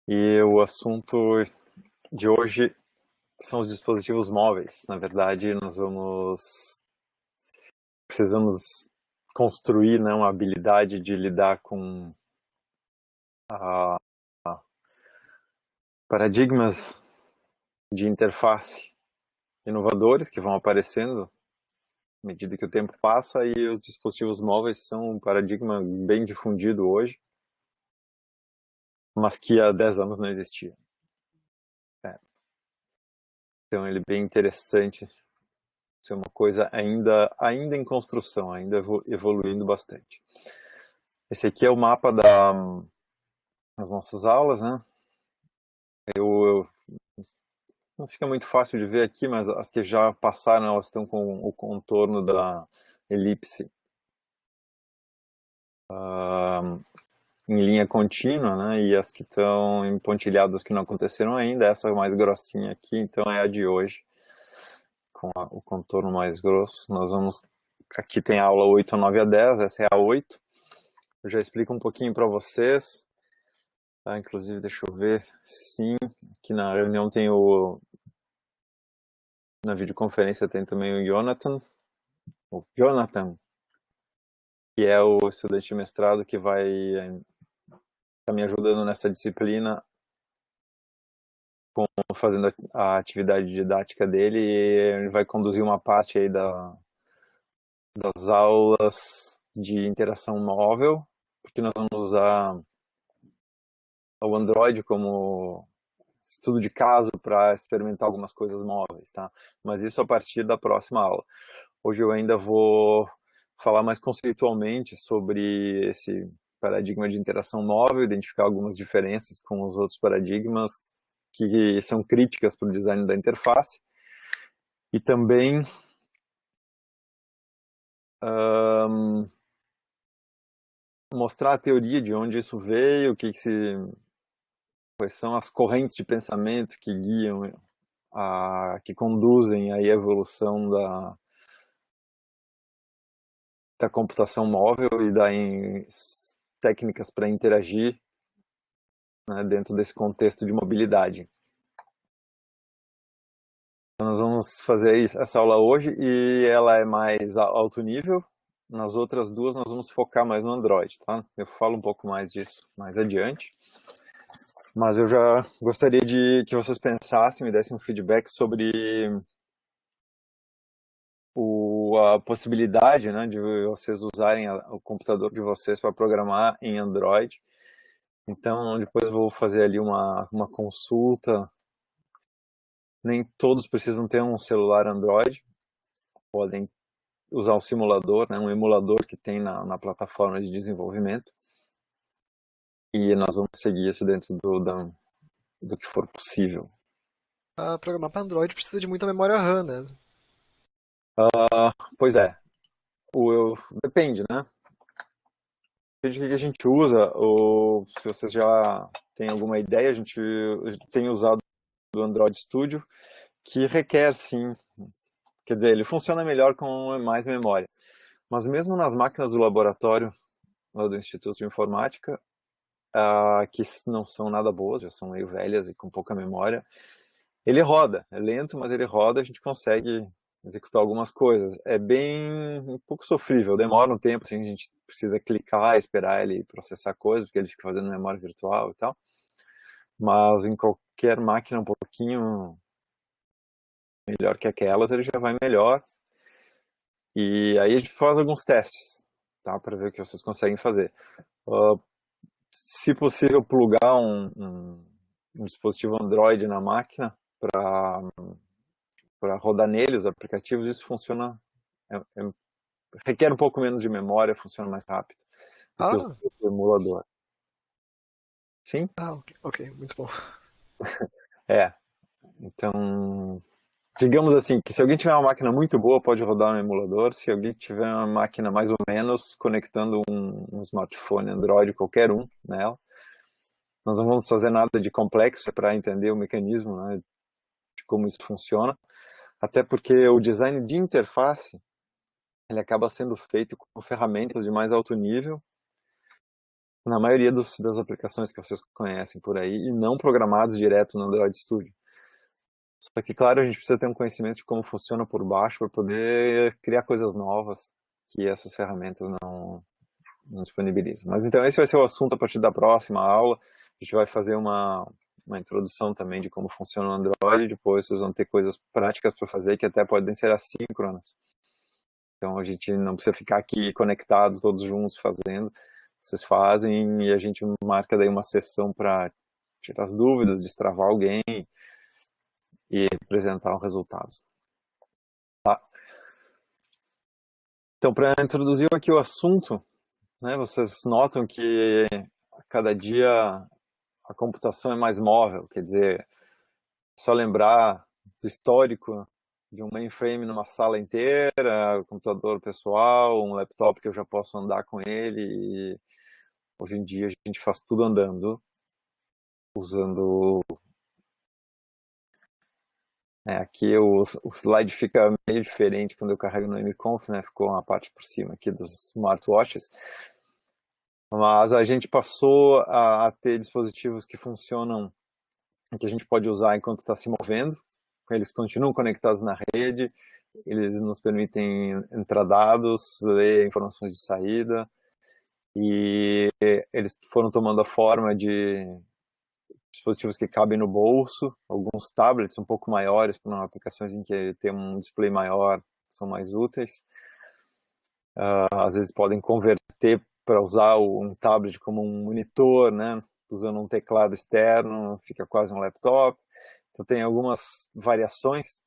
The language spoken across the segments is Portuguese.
E o assunto de hoje são os dispositivos móveis. Na verdade, precisamos construir, né, uma habilidade de lidar com paradigmas de interface inovadores que vão aparecendo à medida que o tempo passa, e os dispositivos móveis são um paradigma bem difundido hoje, mas que há 10 anos não existia. Então ele é bem interessante, ser uma coisa ainda em construção, ainda evoluindo bastante. Esse aqui é o mapa das nossas aulas, né? Não fica muito fácil de ver aqui, mas as que já passaram, elas estão com o contorno da elipse em linha contínua, né? E as que estão empontilhadas, que não aconteceram ainda, essa mais grossinha aqui, então é a de hoje, com o contorno mais grosso. Aqui tem a aula 8, 9 a 10, essa é a 8. Eu já explico um pouquinho para vocês. Tá? Inclusive, deixa eu ver, sim, aqui na reunião na videoconferência tem também o Jonathan, que é o estudante de mestrado que vai estar me ajudando nessa disciplina, fazendo a atividade didática dele, e ele vai conduzir uma parte aí das aulas de interação móvel, porque nós vamos usar o Android como estudo de caso para experimentar algumas coisas móveis, tá? Mas isso a partir da próxima aula. Hoje eu ainda vou falar mais conceitualmente sobre esse paradigma de interação móvel, identificar algumas diferenças com os outros paradigmas que são críticas para o design da interface, e também mostrar a teoria de onde isso veio, quais são as correntes de pensamento que guiam, que conduzem a evolução da computação móvel e técnicas para interagir, né, dentro desse contexto de mobilidade. Então, nós vamos fazer essa aula hoje, e ela é mais alto nível. Nas outras duas nós vamos focar mais no Android, tá? Eu falo um pouco mais disso mais adiante. Mas eu já gostaria de que vocês pensassem, me dessem um feedback sobre a possibilidade, né, de vocês usarem o computador de vocês para programar em Android. Então, depois eu vou fazer ali uma consulta. Nem todos precisam ter um celular Android, podem usar um simulador, né, um emulador que tem na plataforma de desenvolvimento. E nós vamos seguir isso dentro do que for possível. Para programar para Android precisa de muita memória RAM, né? Pois é, depende, né? Depende do que a gente usa, ou se vocês já têm alguma ideia, a gente tem usado o Android Studio, que requer, sim, quer dizer, ele funciona melhor com mais memória. Mas mesmo nas máquinas do laboratório, lá do Instituto de Informática, que não são nada boas, já são meio velhas e com pouca memória, ele roda, é lento, mas ele roda, a gente consegue executar algumas coisas. É bem um pouco sofrível, demora um tempo, assim, a gente precisa clicar, esperar ele processar coisas, porque ele fica fazendo memória virtual e tal. Mas em qualquer máquina um pouquinho melhor que aquelas, ele já vai melhor. E aí a gente faz alguns testes, tá, para ver o que vocês conseguem fazer. Se possível, plugar um dispositivo Android na máquina para rodar nele os aplicativos. Isso funciona, requer um pouco menos de memória, funciona mais rápido do que Ah, o emulador. Sim? ok, muito bom. É. Então, digamos assim, que se alguém tiver uma máquina muito boa, pode rodar um emulador. Se alguém tiver uma máquina mais ou menos, conectando um smartphone Android, qualquer um, nela, nós não vamos fazer nada de complexo para entender o mecanismo, né, de como isso funciona. Até porque o design de interface, ele acaba sendo feito com ferramentas de mais alto nível, na maioria das aplicações que vocês conhecem por aí, e não programados direto no Android Studio. Só que, claro, a gente precisa ter um conhecimento de como funciona por baixo para poder criar coisas novas que essas ferramentas não disponibilizam. Mas então esse vai ser o assunto a partir da próxima aula. A gente vai fazer uma introdução também de como funciona o Android, depois vocês vão ter coisas práticas para fazer que até podem ser assíncronas. Então a gente não precisa ficar aqui conectados todos juntos fazendo. Vocês fazem e a gente marca daí uma sessão para tirar as dúvidas, destravar alguém e apresentar os resultados. Tá? Então, para introduzir aqui o assunto, né, vocês notam que a cada dia a computação é mais móvel, quer dizer, é só lembrar do histórico de um mainframe numa sala inteira, computador pessoal, um laptop que eu já posso andar com ele, e hoje em dia a gente faz tudo andando, usando... aqui o slide fica meio diferente quando eu carrego no MConf, né? Ficou uma parte por cima aqui dos smartwatches. Mas a gente passou a ter dispositivos que funcionam, que a gente pode usar enquanto está se movendo. Eles continuam conectados na rede, eles nos permitem entrar dados, ler informações de saída, e eles foram tomando a forma de dispositivos que cabem no bolso, alguns tablets um pouco maiores para aplicações em que tem um display maior, são mais úteis. Às vezes podem converter para usar um tablet como um monitor, né? Usando um teclado externo, fica quase um laptop. Então tem algumas variações.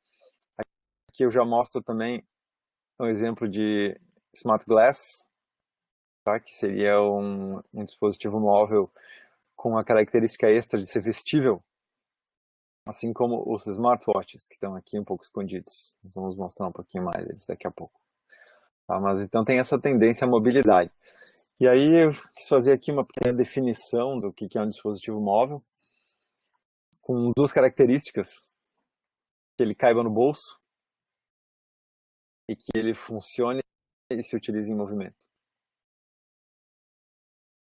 Aqui eu já mostro também um exemplo de Smart Glass, tá? Que seria um dispositivo móvel com a característica extra de ser vestível, assim como os smartwatches, que estão aqui um pouco escondidos. Nós vamos mostrar um pouquinho mais eles daqui a pouco. Tá? Mas então tem essa tendência à mobilidade. E aí eu quis fazer aqui uma pequena definição do que é um dispositivo móvel, com duas características: que ele caiba no bolso e que ele funcione e se utilize em movimento.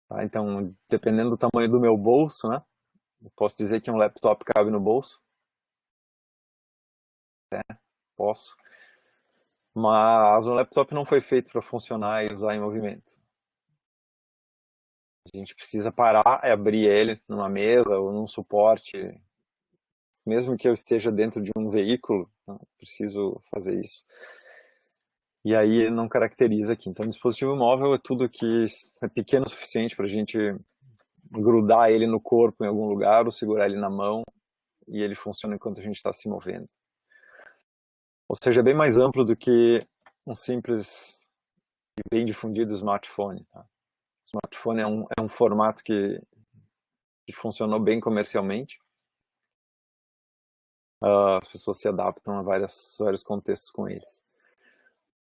Tá? Então, dependendo do tamanho do meu bolso, né, eu posso dizer que um laptop cabe no bolso. Posso. Mas um laptop não foi feito para funcionar e usar em movimento. A gente precisa parar e abrir ele numa mesa ou num suporte. Mesmo que eu esteja dentro de um veículo, preciso fazer isso. E aí ele não caracteriza aqui. Então, dispositivo móvel é tudo que é pequeno o suficiente para a gente grudar ele no corpo em algum lugar ou segurar ele na mão e ele funciona enquanto a gente está se movendo. Ou seja, é bem mais amplo do que um simples e bem difundido smartphone. Tá? O smartphone é um formato que funcionou bem comercialmente. As pessoas se adaptam a vários contextos com eles.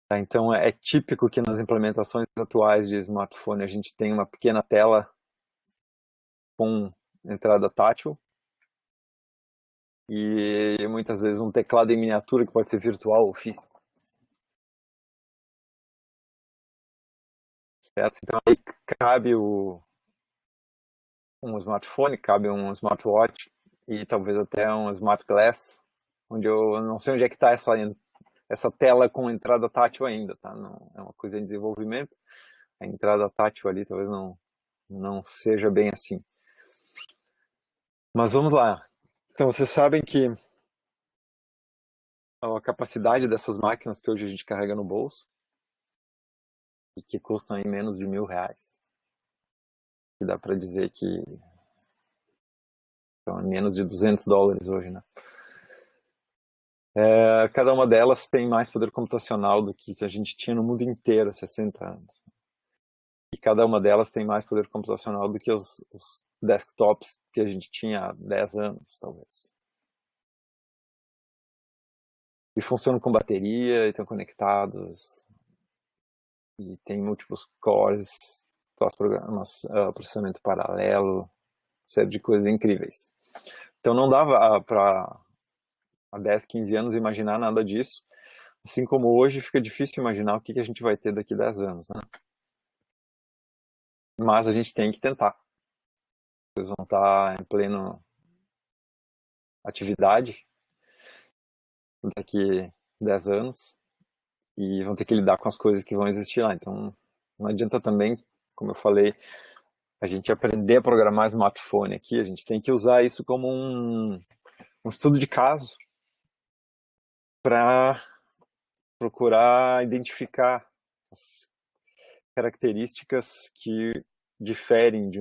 Tá? Então é típico que nas implementações atuais de smartphone a gente tem uma pequena tela com entrada tátil e muitas vezes um teclado em miniatura que pode ser virtual ou físico. Certo? Então aí cabe um smartphone, cabe um smartwatch e talvez até um smart glass, onde eu não sei onde é que está essa tela com entrada tátil ainda, tá? Não, é uma coisa em desenvolvimento. A entrada tátil ali talvez não seja bem assim. Mas vamos lá. Então vocês sabem que a capacidade dessas máquinas que hoje a gente carrega no bolso e que custam em menos de R$1.000, que dá para dizer que são menos de $200 hoje, né? Cada uma delas tem mais poder computacional do que a gente tinha no mundo inteiro há 60 anos. E cada uma delas tem mais poder computacional do que os desktops que a gente tinha há 10 anos, talvez. E funcionam com bateria, e estão conectados, e tem múltiplos cores, programas, processamento paralelo, série de coisas incríveis. Então não dava para há 10, 15 anos imaginar nada disso, assim como hoje fica difícil imaginar o que a gente vai ter daqui a 10 anos, né? mas a gente tem que tentar. Vocês vão estar em pleno atividade daqui 10 anos e vão ter que lidar com as coisas que vão existir lá. Então, não adianta também, como eu falei, a gente aprender a programar smartphone aqui, a gente tem que usar isso como um estudo de caso para procurar identificar as características que diferem de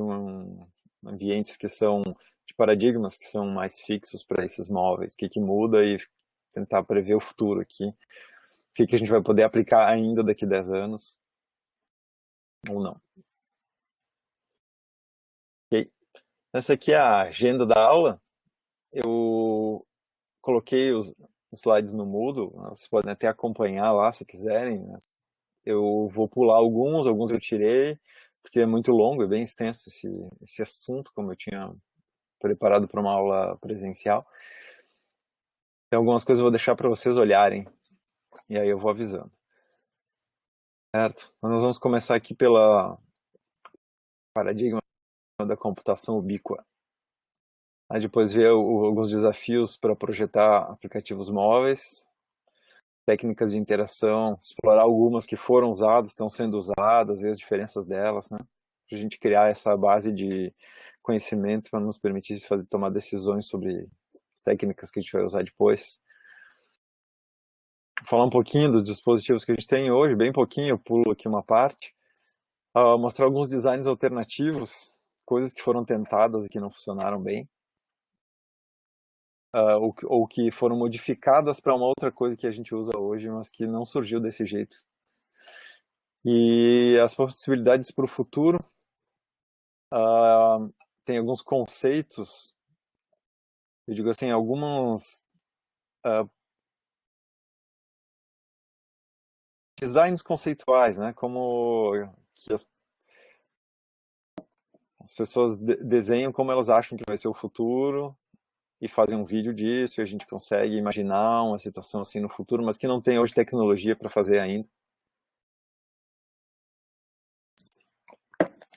ambientes que são, de paradigmas que são mais fixos para esses móveis, o que muda e tentar prever o futuro aqui, o que a gente vai poder aplicar ainda daqui a 10 anos ou não. Ok? Essa aqui é a agenda da aula. Eu coloquei os slides no Moodle, vocês podem até acompanhar lá se quiserem. Eu vou pular alguns eu tirei, porque é muito longo, é bem extenso esse assunto, como eu tinha preparado para uma aula presencial. Tem algumas coisas eu vou deixar para vocês olharem, e aí eu vou avisando. Certo? Então nós vamos começar aqui pela paradigma da computação ubíqua. Aí depois ver alguns desafios para projetar aplicativos móveis, técnicas de interação, explorar algumas que foram usadas, estão sendo usadas, ver as diferenças delas, né? Para a gente criar essa base de conhecimento para nos permitir tomar decisões sobre as técnicas que a gente vai usar depois. Falar um pouquinho dos dispositivos que a gente tem hoje, bem pouquinho, eu pulo aqui uma parte. Mostrar alguns designs alternativos, coisas que foram tentadas e que não funcionaram bem. Ou que foram modificadas para uma outra coisa que a gente usa hoje, mas que não surgiu desse jeito. E as possibilidades para o futuro, tem alguns conceitos, eu digo assim, alguns designs conceituais, né? Como que as pessoas desenham como elas acham que vai ser o futuro e fazem um vídeo disso e a gente consegue imaginar uma situação assim no futuro, mas que não tem hoje tecnologia para fazer ainda.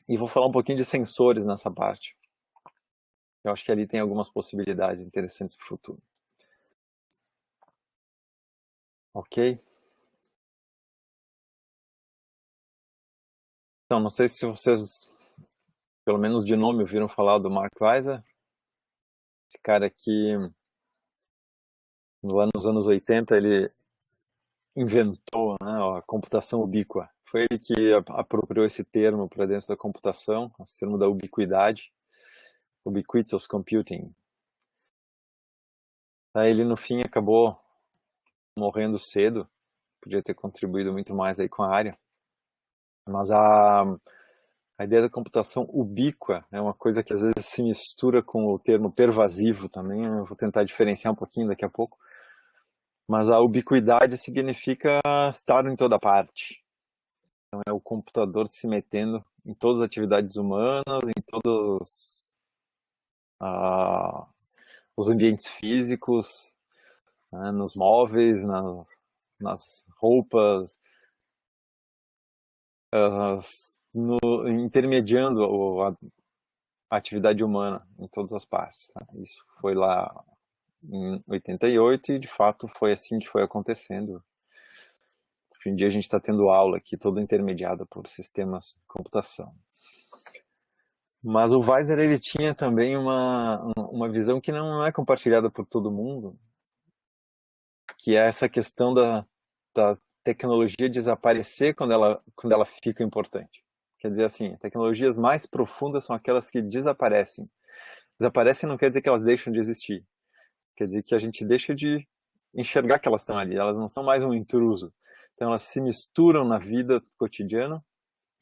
E vou falar um pouquinho de sensores nessa parte. Eu acho que ali tem algumas possibilidades interessantes para o futuro. Ok? Então, não sei se vocês, pelo menos de nome, ouviram falar do Mark Weiser. Esse cara aqui, nos anos 80, ele inventou, né, a computação ubíqua. Foi ele que apropriou esse termo para dentro da computação, o termo da ubiquidade, ubiquitous computing. Aí ele, no fim, acabou morrendo cedo, podia ter contribuído muito mais aí com a área. Mas a ideia da computação ubíqua é uma coisa que às vezes se mistura com o termo pervasivo também, eu vou tentar diferenciar um pouquinho daqui a pouco. Mas a ubiquidade significa estar em toda parte. Então é o computador se metendo em todas as atividades humanas, em todos os ambientes físicos, né, nos móveis, nas roupas, intermediando a atividade humana em todas as partes. Tá? Isso foi lá em 88 e de fato foi assim que foi acontecendo. Hoje em dia a gente está tendo aula aqui toda intermediada por sistemas de computação. Mas o Weiser ele tinha também uma visão que não é compartilhada por todo mundo, que é essa questão da tecnologia desaparecer quando ela fica importante. Quer dizer assim, tecnologias mais profundas são aquelas que desaparecem. Desaparecem não quer dizer que elas deixam de existir. Quer dizer que a gente deixa de enxergar que elas estão ali. Elas não são mais um intruso. Então elas se misturam na vida cotidiana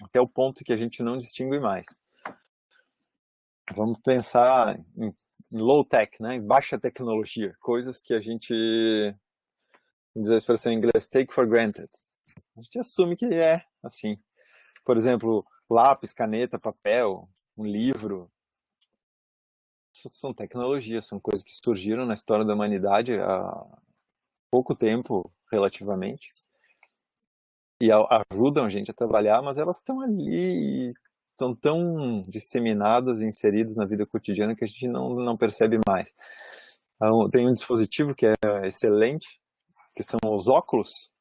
até o ponto que a gente não distingue mais. Vamos pensar em low tech, né? Em baixa tecnologia. Coisas que a gente, diz a expressão em inglês, take for granted. A gente assume que é assim. Por exemplo, lápis, caneta, papel, um livro. São tecnologias, são coisas que surgiram na história da humanidade há pouco tempo, relativamente, e ajudam a gente a trabalhar, mas elas estão ali estão tão disseminadas e inseridas na vida cotidiana que a gente não percebe mais. Então, tem um dispositivo que é excelente, que são os óculos,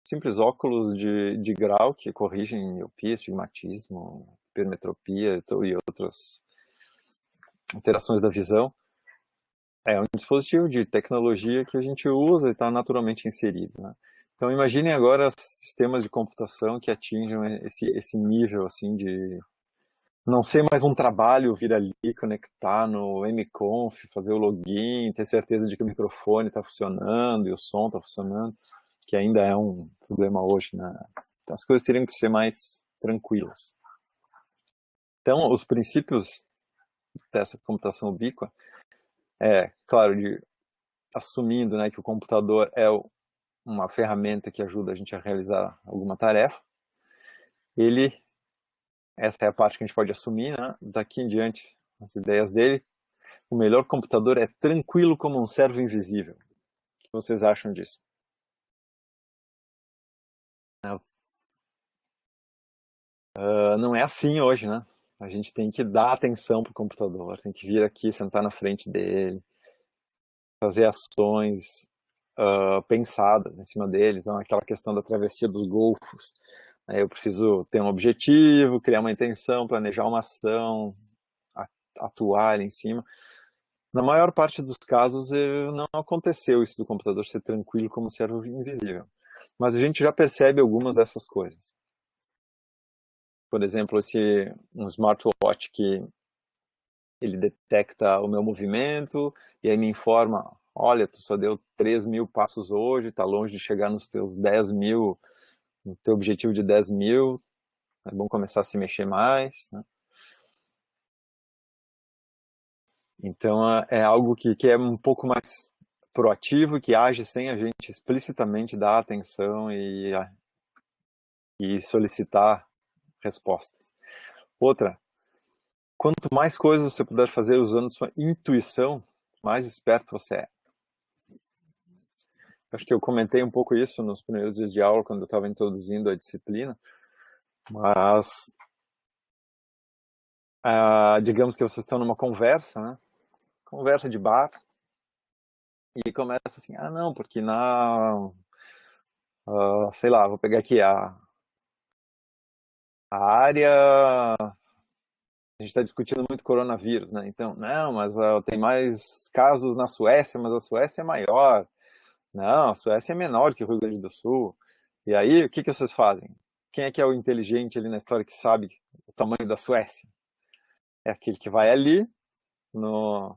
simples óculos de grau que corrigem miopia, astigmatismo, hipermetropia e outras alterações da visão. É um dispositivo de tecnologia que a gente usa e está naturalmente inserido, né? Então imaginem agora sistemas de computação que atinjam esse nível assim de não ser mais um trabalho vir ali, conectar no mconf, fazer o login, ter certeza de que o microfone está funcionando e o som está funcionando, que ainda é um problema hoje, né? Então, as coisas teriam que ser mais tranquilas. Então, os princípios dessa computação ubíqua claro, assumindo, né, que o computador é uma ferramenta que ajuda a gente a realizar alguma tarefa. Essa é a parte que a gente pode assumir, né? Daqui em diante, as ideias dele. O melhor computador é tranquilo como um servo invisível. O que vocês acham disso? Não é assim hoje, né? A gente tem que dar atenção para o computador, tem que vir aqui, sentar na frente dele, fazer ações pensadas em cima dele. Então, aquela questão da travessia dos golfos. Eu preciso ter um objetivo, criar uma intenção, planejar uma ação, atuar ali em cima. Na maior parte dos casos, não aconteceu isso do computador ser tranquilo como um servo invisível. Mas a gente já percebe algumas dessas coisas. Por exemplo, um smartwatch que ele detecta o meu movimento e aí me informa, olha, tu só deu 3.000 passos hoje, está longe de chegar nos teus 10.000, no teu objetivo de 10.000, é bom começar a se mexer mais, né? Então é algo que é um pouco mais proativo, que age sem a gente explicitamente dar atenção e solicitar respostas. Outra, quanto mais coisas você puder fazer usando sua intuição, mais esperto você é. Acho que eu comentei um pouco isso nos primeiros dias de aula, quando eu estava introduzindo a disciplina, mas digamos que vocês estão numa conversa, né? Conversa de bar, e começa assim, não, porque sei lá, vou pegar aqui a área, a gente está discutindo muito coronavírus, né? Então, não, mas tem mais casos na Suécia, mas a Suécia é maior. Não, a Suécia é menor que o Rio Grande do Sul. E aí, o que vocês fazem? Quem é que é o inteligente ali na história que sabe o tamanho da Suécia? É aquele que vai ali no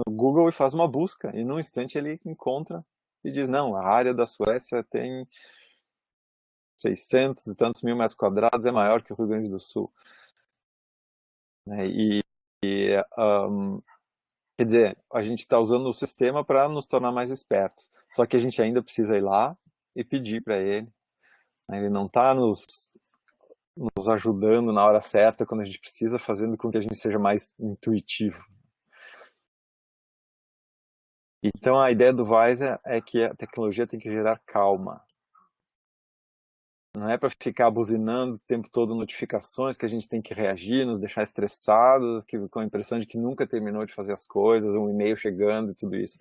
Google e faz uma busca, e num instante ele encontra e diz, não, a área da Suécia tem 600 e tantos mil metros quadrados, é maior que o Rio Grande do Sul. Né? Quer dizer, a gente está usando o sistema para nos tornar mais espertos. Só que a gente ainda precisa ir lá e pedir para ele. Né? Ele não está nos ajudando na hora certa, quando a gente precisa, fazendo com que a gente seja mais intuitivo. Então a ideia do Weiser é que a tecnologia tem que gerar calma. Não é para ficar buzinando o tempo todo notificações que a gente tem que reagir, nos deixar estressados, com a impressão de que nunca terminou de fazer as coisas, um e-mail chegando e tudo isso.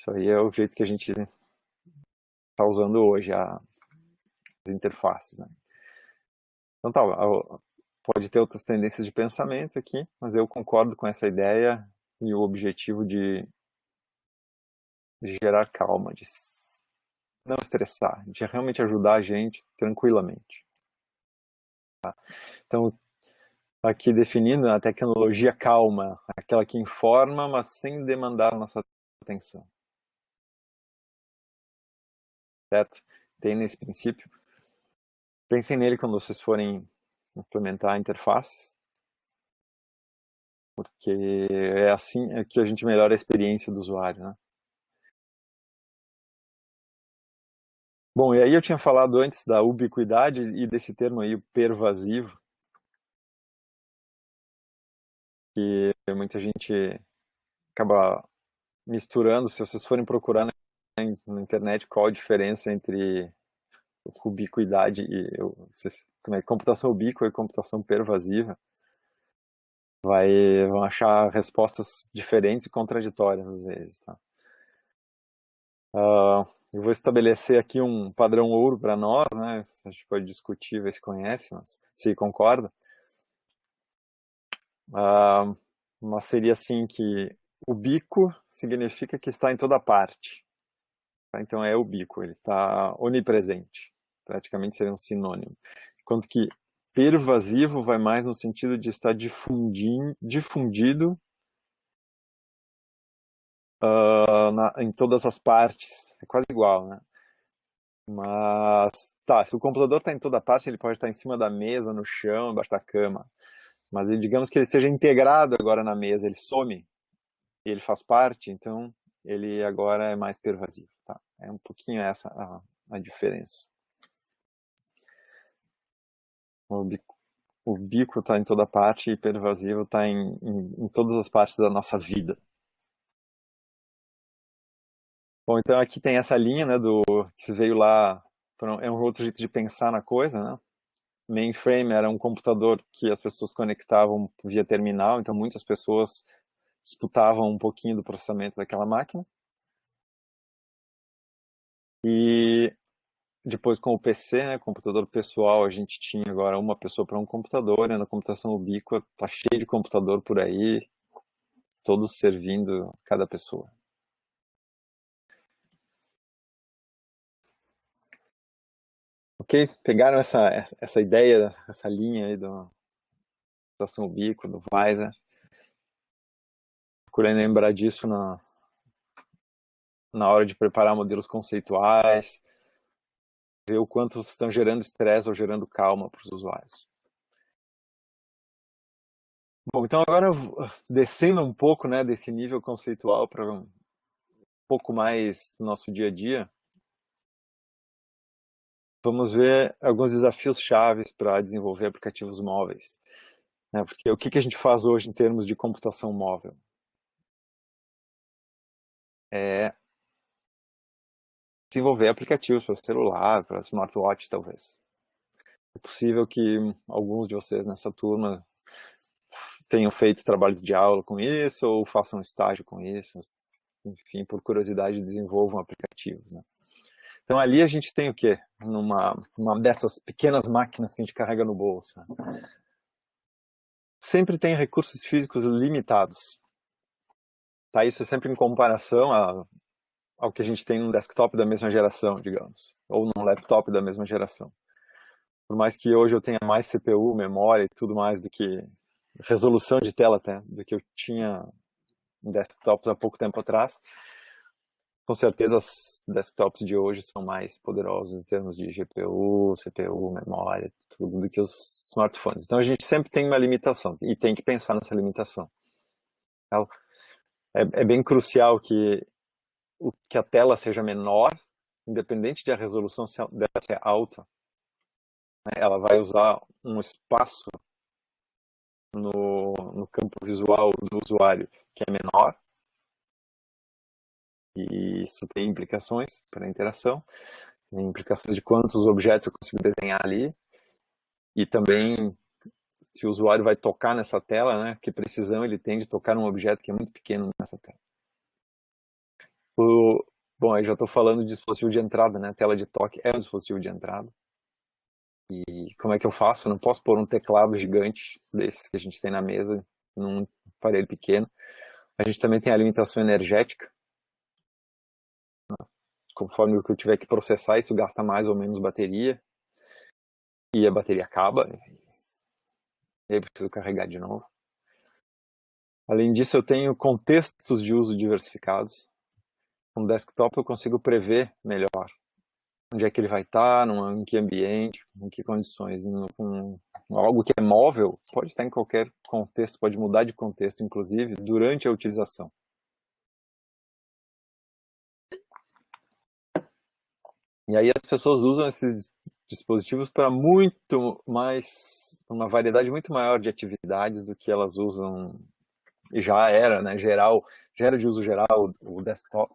Isso aí é o jeito que a gente está usando hoje as interfaces. Né? Então tá, pode ter outras tendências de pensamento aqui, mas eu concordo com essa ideia e o objetivo de gerar calma, de não estressar, de realmente ajudar a gente tranquilamente. Tá? Então, aqui definindo a tecnologia calma, aquela que informa, mas sem demandar nossa atenção. Certo? Tem nesse princípio. Pensem nele quando vocês forem implementar interfaces, porque é assim que a gente melhora a experiência do usuário, né? Bom, e aí eu tinha falado antes da ubiquidade e desse termo aí, o pervasivo, que muita gente acaba misturando. Se vocês forem procurar na internet qual a diferença entre ubiquidade e computação ubíqua e computação pervasiva vão achar respostas diferentes e contraditórias às vezes, tá? Eu vou estabelecer aqui um padrão ouro para nós, né? A gente pode discutir, ver se conhece, mas se concorda. Mas seria assim que ubíquo significa que está em toda parte. Tá? Então é ubíquo, ele está onipresente. Praticamente seria um sinônimo. Enquanto que pervasivo vai mais no sentido de estar difundido em todas as partes. É quase igual, né? Mas, tá, se o computador está em toda parte, ele pode estar em cima da mesa, no chão, embaixo da cama. Mas digamos que ele seja integrado agora na mesa, ele some e ele faz parte, então ele agora é mais pervasivo, tá? É um pouquinho essa a diferença. O bico está em toda parte e pervasivo está em todas as partes da nossa vida. Bom, então aqui tem essa linha, né, que veio lá, é um outro jeito de pensar na coisa, né? Mainframe era um computador que as pessoas conectavam via terminal, então muitas pessoas disputavam um pouquinho do processamento daquela máquina. E depois com o PC, né, computador pessoal, a gente tinha agora uma pessoa para um computador, e na computação ubíqua tá cheio de computador por aí, todos servindo cada pessoa. Ok? Pegaram essa ideia, essa linha aí da computação ubíqua, do Weiser. Procurei lembrar disso na hora de preparar modelos conceituais, ver o quanto estão gerando estresse ou gerando calma para os usuários. Bom, então agora descendo um pouco, né, desse nível conceitual para um pouco mais do nosso dia a dia, vamos ver alguns desafios chaves para desenvolver aplicativos móveis. Né? Porque o que a gente faz hoje em termos de computação móvel? É desenvolver aplicativos para celular, para smartwatch, talvez. É possível que alguns de vocês nessa turma tenham feito trabalhos de aula com isso ou façam estágio com isso. Enfim, por curiosidade, desenvolvam aplicativos. Né? Então ali a gente tem o quê? Uma dessas pequenas máquinas que a gente carrega no bolso. Né? Sempre tem recursos físicos limitados. Tá? Isso é sempre em comparação ao que a gente tem num desktop da mesma geração, digamos. Ou num laptop da mesma geração. Por mais que hoje eu tenha mais CPU, memória e tudo mais do que resolução de tela até, do que eu tinha em desktops há pouco tempo atrás, com certeza os desktops de hoje são mais poderosos em termos de GPU, CPU, memória, tudo do que os smartphones. Então a gente sempre tem uma limitação e tem que pensar nessa limitação. Então, é bem crucial que a tela seja menor, independente de a resolução dela ser alta. Né? Ela vai usar um espaço no campo visual do usuário que é menor, e isso tem implicações para a interação, tem implicações de quantos objetos eu consigo desenhar ali, e também se o usuário vai tocar nessa tela, né, que precisão ele tem de tocar num objeto que é muito pequeno nessa tela. Bom, aí já estou falando de dispositivo de entrada, né, tela de toque é um dispositivo de entrada. E como é que eu faço? Eu não posso pôr um teclado gigante desses que a gente tem na mesa num aparelho pequeno. A gente também tem a limitação energética. Conforme o que eu tiver que processar, isso gasta mais ou menos bateria. E a bateria acaba. E aí eu preciso carregar de novo. Além disso, eu tenho contextos de uso diversificados. No desktop eu consigo prever melhor onde é que ele vai estar, em que ambiente, em que condições. Algo que é móvel pode estar em qualquer contexto, pode mudar de contexto, inclusive, durante a utilização. E aí as pessoas usam esses dispositivos para muito mais, uma variedade muito maior de atividades do que elas usam, e já era, né, já era de uso geral o desktop.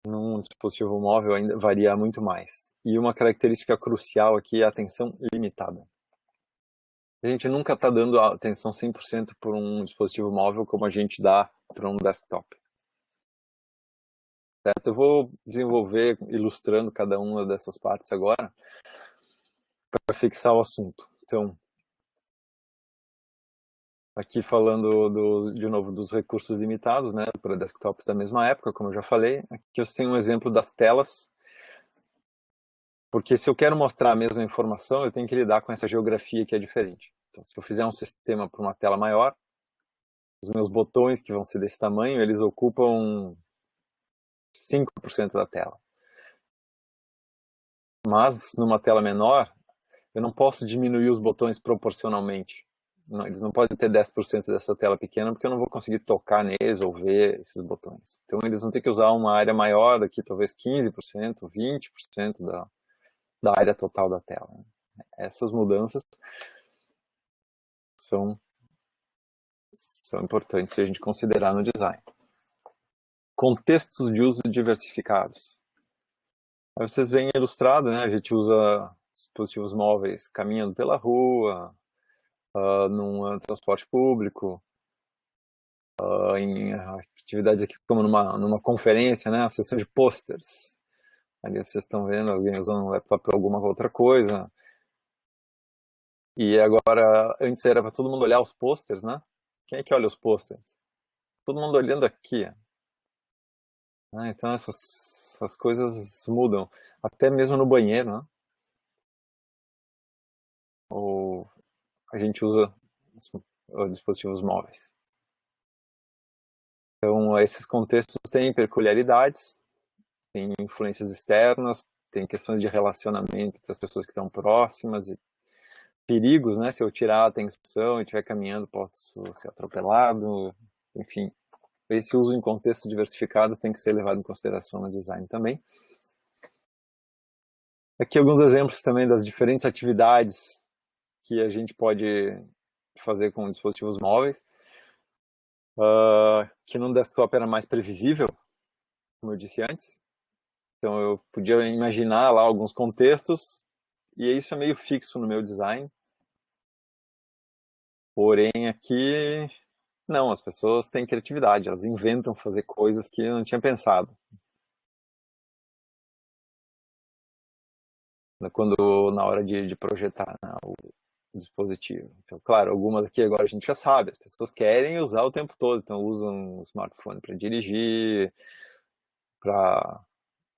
num dispositivo móvel ainda varia muito mais. E uma característica crucial aqui é a atenção limitada. A gente nunca está dando atenção 100% por um dispositivo móvel como a gente dá para um desktop. Certo? Eu vou desenvolver, ilustrando cada uma dessas partes agora, para fixar o assunto. Então, aqui falando de novo dos recursos limitados, né, para desktops da mesma época, como eu já falei. Aqui eu tenho um exemplo das telas, porque se eu quero mostrar a mesma informação, eu tenho que lidar com essa geografia que é diferente. Então, se eu fizer um sistema para uma tela maior, os meus botões, que vão ser desse tamanho, eles ocupam 5% da tela. Mas, numa tela menor, eu não posso diminuir os botões proporcionalmente. Não, eles não podem ter 10% dessa tela pequena, porque eu não vou conseguir tocar neles ou ver esses botões. Então, eles vão ter que usar uma área maior, daqui talvez 15%, 20% da área total da tela. Essas mudanças são importantes se a gente considerar no design. Contextos de uso diversificados. Aí vocês veem ilustrado, né? A gente usa dispositivos móveis caminhando pela rua, num transporte público, em atividades aqui como numa conferência, né? A sessão de posters. Ali vocês estão vendo alguém usando um laptop para alguma outra coisa. E agora, antes era para todo mundo olhar os posters, né? Quem é que olha os posters? Todo mundo olhando aqui. Então essas coisas mudam. Até mesmo no banheiro, né? Ou a gente usa dispositivos móveis. Então, esses contextos têm peculiaridades, têm influências externas, tem questões de relacionamento entre as pessoas que estão próximas e perigos, né? Se eu tirar a atenção e estiver caminhando, posso ser atropelado, enfim. Esse uso em contextos diversificados tem que ser levado em consideração no design também. Aqui alguns exemplos também das diferentes atividades que a gente pode fazer com dispositivos móveis, que no desktop era mais previsível, como eu disse antes. Então eu podia imaginar lá alguns contextos, e isso é meio fixo no meu design. Porém aqui, não, as pessoas têm criatividade, elas inventam fazer coisas que eu não tinha pensado. Quando, na hora de projetar, né, o dispositivo. Então, claro, algumas aqui agora a gente já sabe, as pessoas querem usar o tempo todo, então usam o smartphone para dirigir, para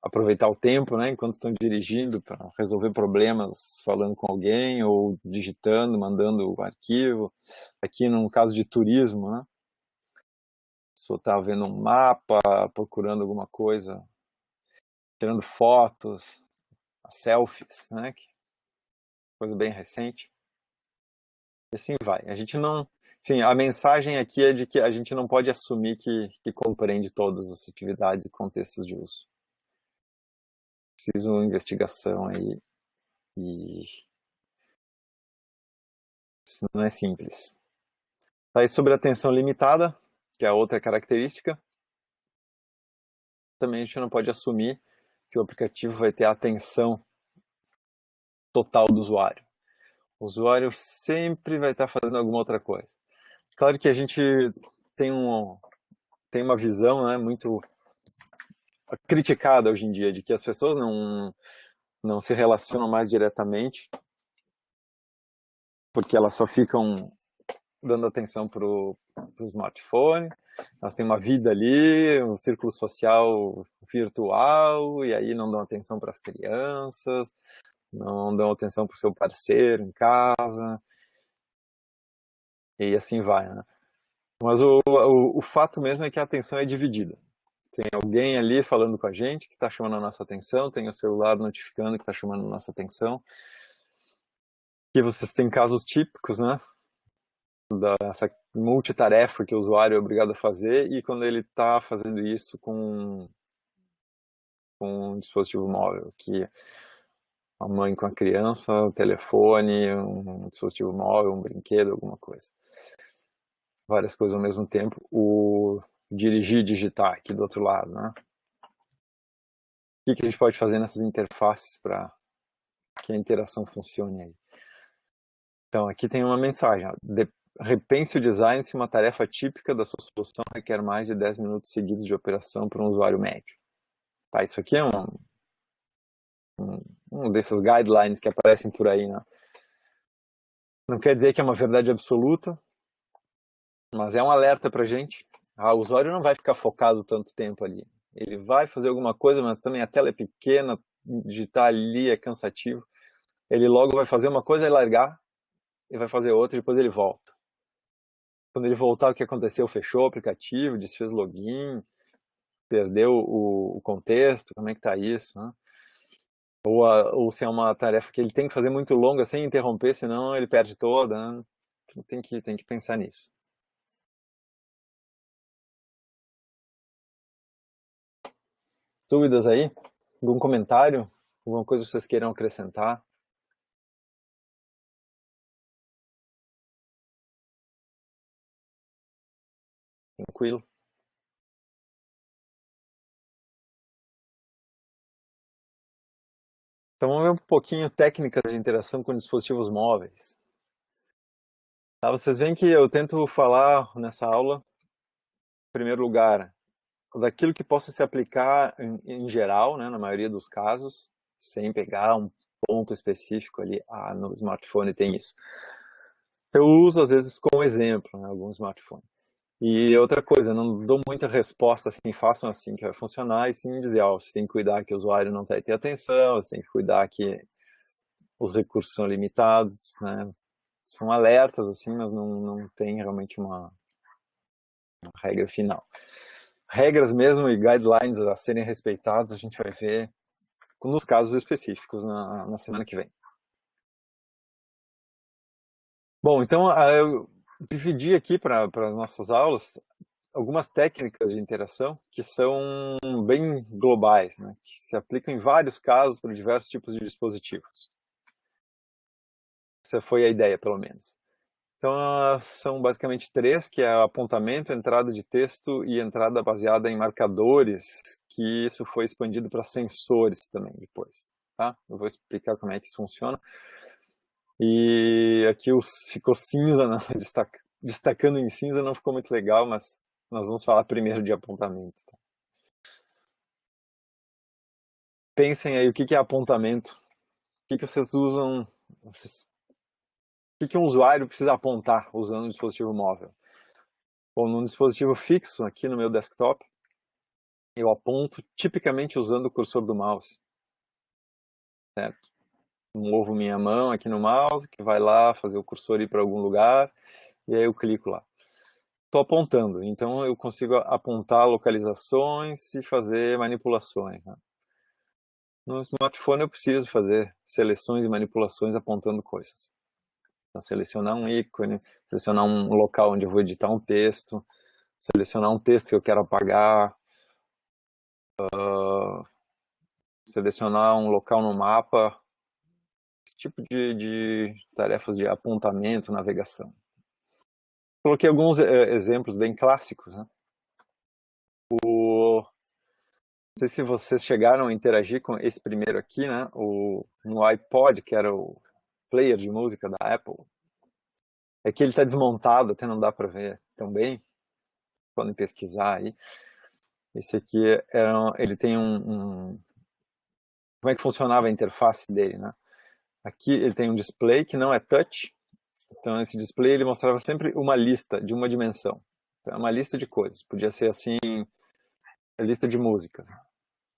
aproveitar o tempo, né, enquanto estão dirigindo, para resolver problemas falando com alguém ou digitando, mandando o arquivo. Aqui no caso de turismo, né, a pessoa está vendo um mapa, procurando alguma coisa, tirando fotos, selfies, né, coisa bem recente. E assim vai. A gente não, enfim, a mensagem aqui é de que a gente não pode assumir que compreende todas as atividades e contextos de uso. Preciso de uma investigação aí e isso não é simples. Aí sobre a atenção limitada, que é a outra característica, também a gente não pode assumir que o aplicativo vai ter a atenção total do usuário. O usuário sempre vai estar fazendo alguma outra coisa. Claro que a gente tem uma visão, né, muito criticada hoje em dia, de que as pessoas não se relacionam mais diretamente, porque elas só ficam dando atenção para o smartphone, elas têm uma vida ali, um círculo social virtual, e aí não dão atenção para as crianças, não dão atenção para o seu parceiro em casa, e assim vai, né? Mas o fato mesmo é que a atenção é dividida. Tem alguém ali falando com a gente que está chamando a nossa atenção, tem o celular notificando que está chamando a nossa atenção. Aqui vocês têm casos típicos, né? Dessa multitarefa que o usuário é obrigado a fazer, e quando ele está fazendo isso com um dispositivo móvel, que a mãe com a criança, o telefone, um dispositivo móvel, um brinquedo, alguma coisa. Várias coisas ao mesmo tempo. O dirigir e digitar aqui do outro lado, né? que a gente pode fazer nessas interfaces para que a interação funcione aí. Então, aqui tem uma mensagem. Ó, repense o design se uma tarefa típica da sua solução requer mais de 10 minutos seguidos de operação para um usuário médio. Tá, isso aqui é um desses guidelines que aparecem por aí, né? Não quer dizer que é uma verdade absoluta, mas é um alerta para a gente. O usuário não vai ficar focado tanto tempo ali. Ele vai fazer alguma coisa, mas também a tela é pequena, digitar ali é cansativo. Ele logo vai fazer uma coisa e largar, e vai fazer outra e depois ele volta. Quando ele voltar, o que aconteceu? Fechou o aplicativo, desfez login, perdeu o contexto, como é que está isso, né? Ou se é uma tarefa que ele tem que fazer muito longa sem interromper, senão ele perde toda, né? Tem que pensar nisso. Dúvidas aí? Algum comentário? Alguma coisa que vocês queiram acrescentar? Tranquilo? Então vamos ver um pouquinho técnicas de interação com dispositivos móveis. Tá, vocês veem que eu tento falar nessa aula, em primeiro lugar, daquilo que possa se aplicar em geral, né, na maioria dos casos, sem pegar um ponto específico ali, no smartphone tem isso. Eu uso às vezes como exemplo, né, algum smartphone. E outra coisa, não dou muita resposta assim, façam assim que vai funcionar, e sim dizer, você tem que cuidar que o usuário não vai ter atenção, você tem que cuidar que os recursos são limitados, né? São alertas assim, mas não tem realmente uma regra final. Regras mesmo e guidelines a serem respeitados a gente vai ver nos casos específicos na semana que vem. Bom, então eu dividi aqui para as nossas aulas algumas técnicas de interação que são bem globais, né? Que se aplicam em vários casos para diversos tipos de dispositivos. Essa foi a ideia, pelo menos. Então, são basicamente três, que é apontamento, entrada de texto e entrada baseada em marcadores, que isso foi expandido para sensores também depois. Tá? Eu vou explicar como é que isso funciona. E aqui ficou cinza, né? Destacando em cinza não ficou muito legal, mas nós vamos falar primeiro de apontamento. Tá? Pensem aí o que é apontamento, o que vocês usam, o que um usuário precisa apontar usando um dispositivo móvel. Bom, num dispositivo fixo aqui no meu desktop, eu aponto tipicamente usando o cursor do mouse, certo? Movo minha mão aqui no mouse, que vai lá fazer o cursor ir para algum lugar, e aí eu clico lá. Estou apontando, então eu consigo apontar localizações e fazer manipulações, né? No smartphone eu preciso fazer seleções e manipulações apontando coisas. Então, selecionar um ícone, selecionar um local onde eu vou editar um texto, selecionar um texto que eu quero apagar, selecionar um local no mapa, esse tipo de tarefas de apontamento, navegação. Coloquei alguns exemplos bem clássicos, né? Não sei se vocês chegaram a interagir com esse primeiro aqui, né? No iPod, que era o player de música da Apple. É que ele está desmontado, até não dá para ver tão bem. Podem pesquisar aí. Esse aqui, ele tem como é que funcionava a interface dele, né? Aqui ele tem um display que não é touch. Então esse display ele mostrava sempre uma lista de uma dimensão. Então, é uma lista de coisas. Podia ser assim, a lista de músicas.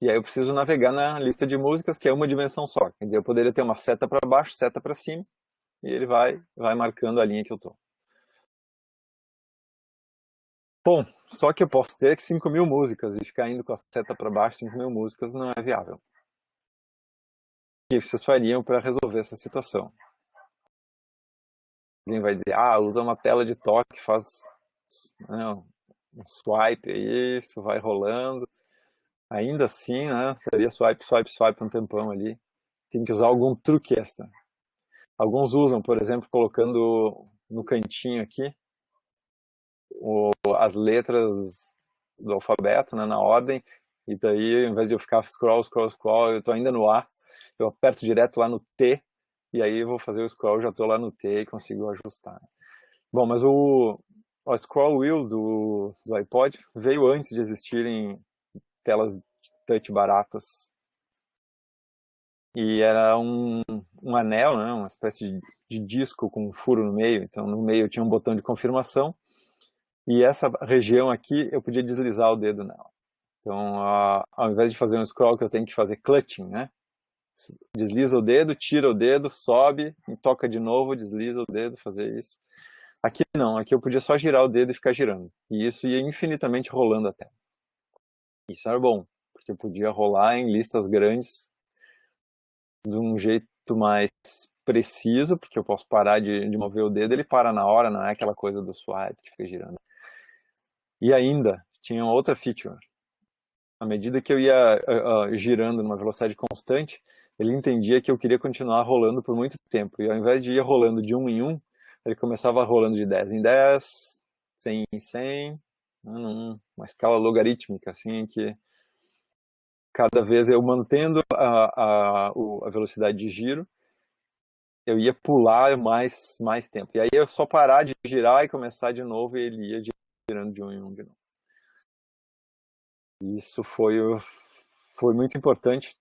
E aí eu preciso navegar na lista de músicas, que é uma dimensão só. Quer dizer, eu poderia ter uma seta para baixo, seta para cima, e ele vai marcando a linha que eu estou. Bom, só que eu posso ter 5.000 músicas e ficar indo com a seta para baixo, 5.000 músicas não é viável. O que vocês fariam para resolver essa situação? Alguém vai dizer, usa uma tela de toque, faz um swipe, isso, vai rolando. Ainda assim, né, seria swipe, swipe, swipe um tempão ali. Tem que usar algum truque extra. Alguns usam, por exemplo, colocando no cantinho aqui as letras do alfabeto, né, na ordem, E daí, ao invés de eu ficar scroll, scroll, scroll, eu tô ainda no A, eu aperto direto lá no T, e aí eu vou fazer o scroll, já tô lá no T e consigo ajustar. Bom, mas o scroll wheel do iPod veio antes de existirem telas touch baratas. E era um anel, né, uma espécie de disco com um furo no meio. Então, no meio tinha um botão de confirmação. E essa região aqui, eu podia deslizar o dedo nela. Então, ao invés de fazer um scroll que eu tenho que fazer clutching, né? Desliza o dedo, tira o dedo, sobe, toca de novo, desliza o dedo, fazer isso. Aqui não, aqui eu podia só girar o dedo e ficar girando. E isso ia infinitamente rolando a tela. Isso era bom, porque eu podia rolar em listas grandes de um jeito mais preciso, porque eu posso parar de mover o dedo, ele para na hora, não é aquela coisa do swipe que fica girando. E ainda, tinha outra feature. À medida que eu ia girando numa velocidade constante, ele entendia que eu queria continuar rolando por muito tempo. E ao invés de ir rolando de 1 em 1, ele começava rolando de 10 em 10, 100 em 100, uma escala logarítmica, assim, em que cada vez eu mantendo a velocidade de giro, eu ia pular mais tempo. E aí eu só parar de girar e começar de novo, e ele ia girando de 1 em 1 de novo. Isso foi muito importante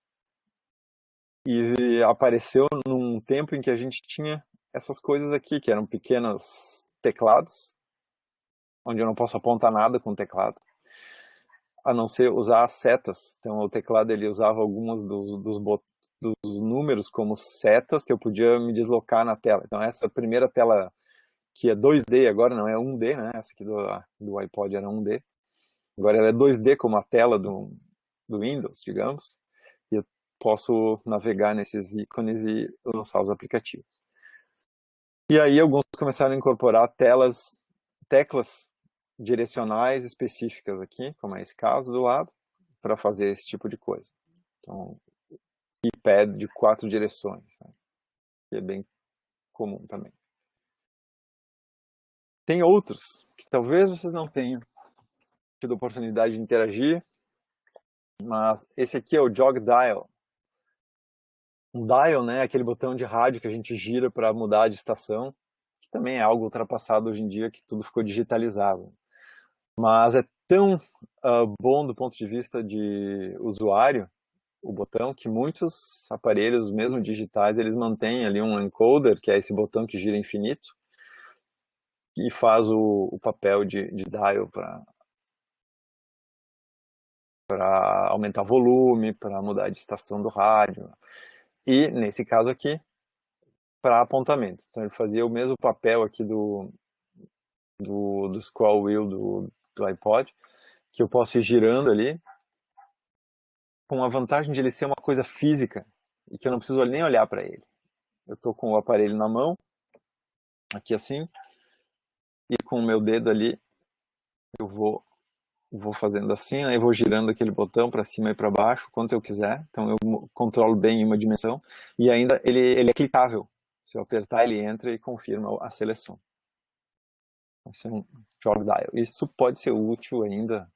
e apareceu num tempo em que a gente tinha essas coisas aqui, que eram pequenos teclados, onde eu não posso apontar nada com o teclado, a não ser usar as setas. Então o teclado ele usava alguns dos números como setas que eu podia me deslocar na tela. Então essa primeira tela que é 2D agora, não é 1D, né? Essa aqui do iPod era 1D. Agora ela é 2D como a tela do Windows, digamos. E eu posso navegar nesses ícones e lançar os aplicativos. E aí alguns começaram a incorporar teclas direcionais específicas aqui, como é esse caso do lado, para fazer esse tipo de coisa. Então, keypad de 4 direções, né? Que é bem comum também. Tem outros que talvez vocês não tenham tido a oportunidade de interagir, mas esse aqui é o Jog Dial. Um dial, né, aquele botão de rádio que a gente gira para mudar de estação, que também é algo ultrapassado hoje em dia, que tudo ficou digitalizado. Mas é tão bom do ponto de vista de usuário, o botão, que muitos aparelhos, mesmo digitais, eles mantêm ali um encoder, que é esse botão que gira infinito, e faz o papel de dial para aumentar o volume, para mudar de estação do rádio. E, nesse caso aqui, para apontamento. Então ele fazia o mesmo papel aqui do scroll wheel do iPod, que eu posso ir girando ali, com a vantagem de ele ser uma coisa física, e que eu não preciso nem olhar para ele. Eu estou com o aparelho na mão, aqui assim, e com o meu dedo ali, eu vou fazendo assim, aí vou girando aquele botão para cima e para baixo, quanto eu quiser. Então eu controlo bem em uma dimensão, e ainda ele é clicável. Se eu apertar, ele entra e confirma a seleção. Esse é um jog dial. Isso pode ser útil ainda.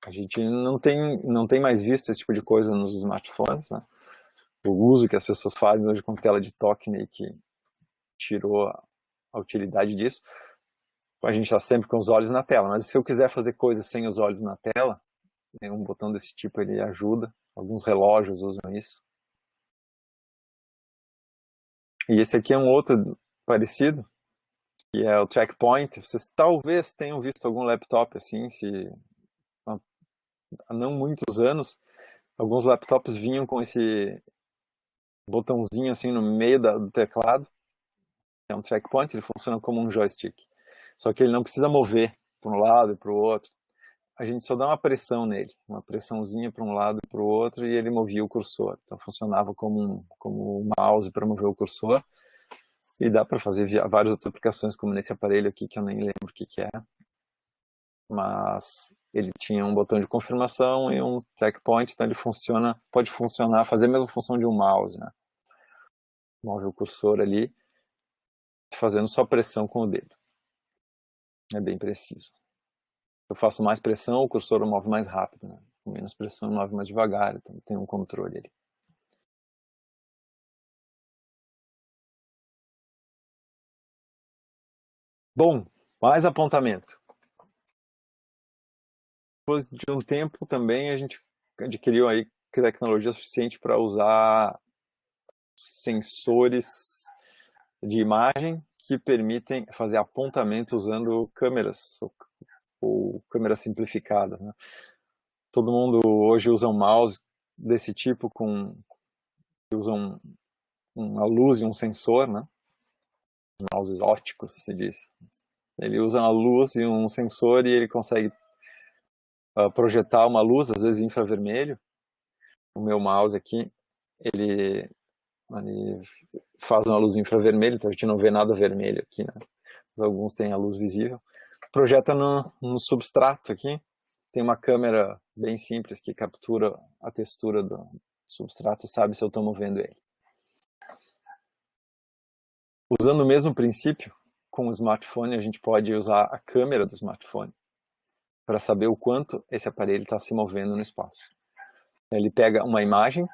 A gente não tem mais visto esse tipo de coisa nos smartphones, né? O uso que as pessoas fazem hoje com tela de toque meio que tirou a utilidade disso. A gente está sempre com os olhos na tela, mas se eu quiser fazer coisas sem os olhos na tela, um botão desse tipo ele ajuda. Alguns relógios usam isso. E esse aqui é um outro parecido, que é o track point. Vocês talvez tenham visto algum laptop assim, se há não muitos anos, alguns laptops vinham com esse botãozinho assim no meio do teclado. É um track point, ele funciona como um joystick. Só que ele não precisa mover para um lado e para o outro. A gente só dá uma pressão nele, uma pressãozinha para um lado e para o outro, e ele movia o cursor. Então funcionava como um mouse para mover o cursor. E dá para fazer várias outras aplicações, como nesse aparelho aqui, que eu nem lembro o que é. Mas ele tinha um botão de confirmação e um checkpoint, então ele pode funcionar, fazer a mesma função de um mouse, né? Move o cursor ali, fazendo só pressão com o dedo. É bem preciso. Se eu faço mais pressão, o cursor move mais rápido, né? Com menos pressão move mais devagar, então tem um controle ali. Bom, mais apontamento. Depois de um tempo também a gente adquiriu aí tecnologia suficiente para usar sensores de imagem que permitem fazer apontamento usando câmeras ou câmeras simplificadas, né? Todo mundo hoje usa um mouse desse tipo que usam uma luz e um sensor, né? Mouses óticos, se diz. Ele usa a luz e um sensor e ele consegue projetar uma luz, às vezes infravermelho. O meu mouse aqui, ele faz uma luz infravermelha, então a gente não vê nada vermelho aqui, né? Mas alguns têm a luz visível. Projeta no substrato aqui. Tem uma câmera bem simples que captura a textura do substrato e sabe se eu estou movendo ele. Usando o mesmo princípio, com o smartphone a gente pode usar a câmera do smartphone para saber o quanto esse aparelho está se movendo no espaço. Ele pega uma imagem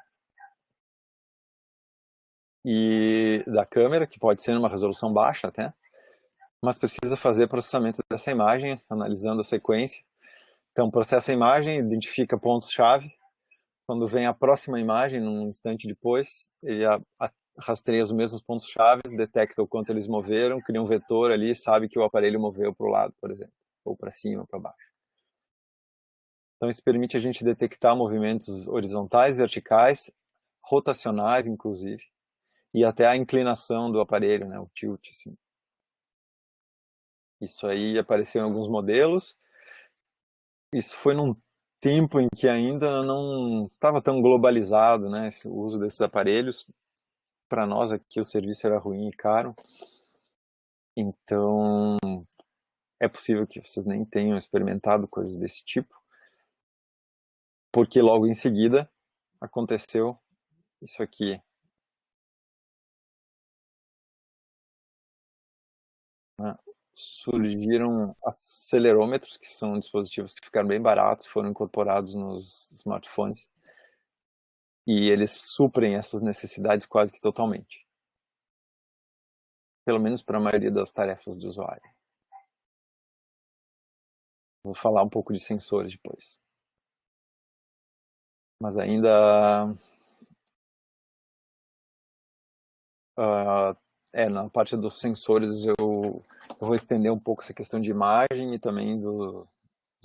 da câmera, que pode ser numa resolução baixa até, mas precisa fazer processamento dessa imagem, analisando a sequência. Então processa a imagem, identifica pontos-chave. Quando vem a próxima imagem, num instante depois, ele rastreia os mesmos pontos-chave, detecta o quanto eles moveram, cria um vetor ali e sabe que o aparelho moveu para o lado, por exemplo, ou para cima ou para baixo. Então isso permite a gente detectar movimentos horizontais, verticais, rotacionais inclusive, e até a inclinação do aparelho, né, o tilt. Assim. Isso aí apareceu em alguns modelos. Isso foi num tempo em que ainda não estava tão globalizado, né, o uso desses aparelhos. Para nós aqui o serviço era ruim e caro. Então é possível que vocês nem tenham experimentado coisas desse tipo. Porque logo em seguida aconteceu isso aqui. Né? Surgiram acelerômetros, que são dispositivos que ficaram bem baratos, foram incorporados nos smartphones. E eles suprem essas necessidades quase que totalmente. Pelo menos para a maioria das tarefas do usuário. Vou falar um pouco de sensores depois. Mas ainda na parte dos sensores eu vou estender um pouco essa questão de imagem e também dos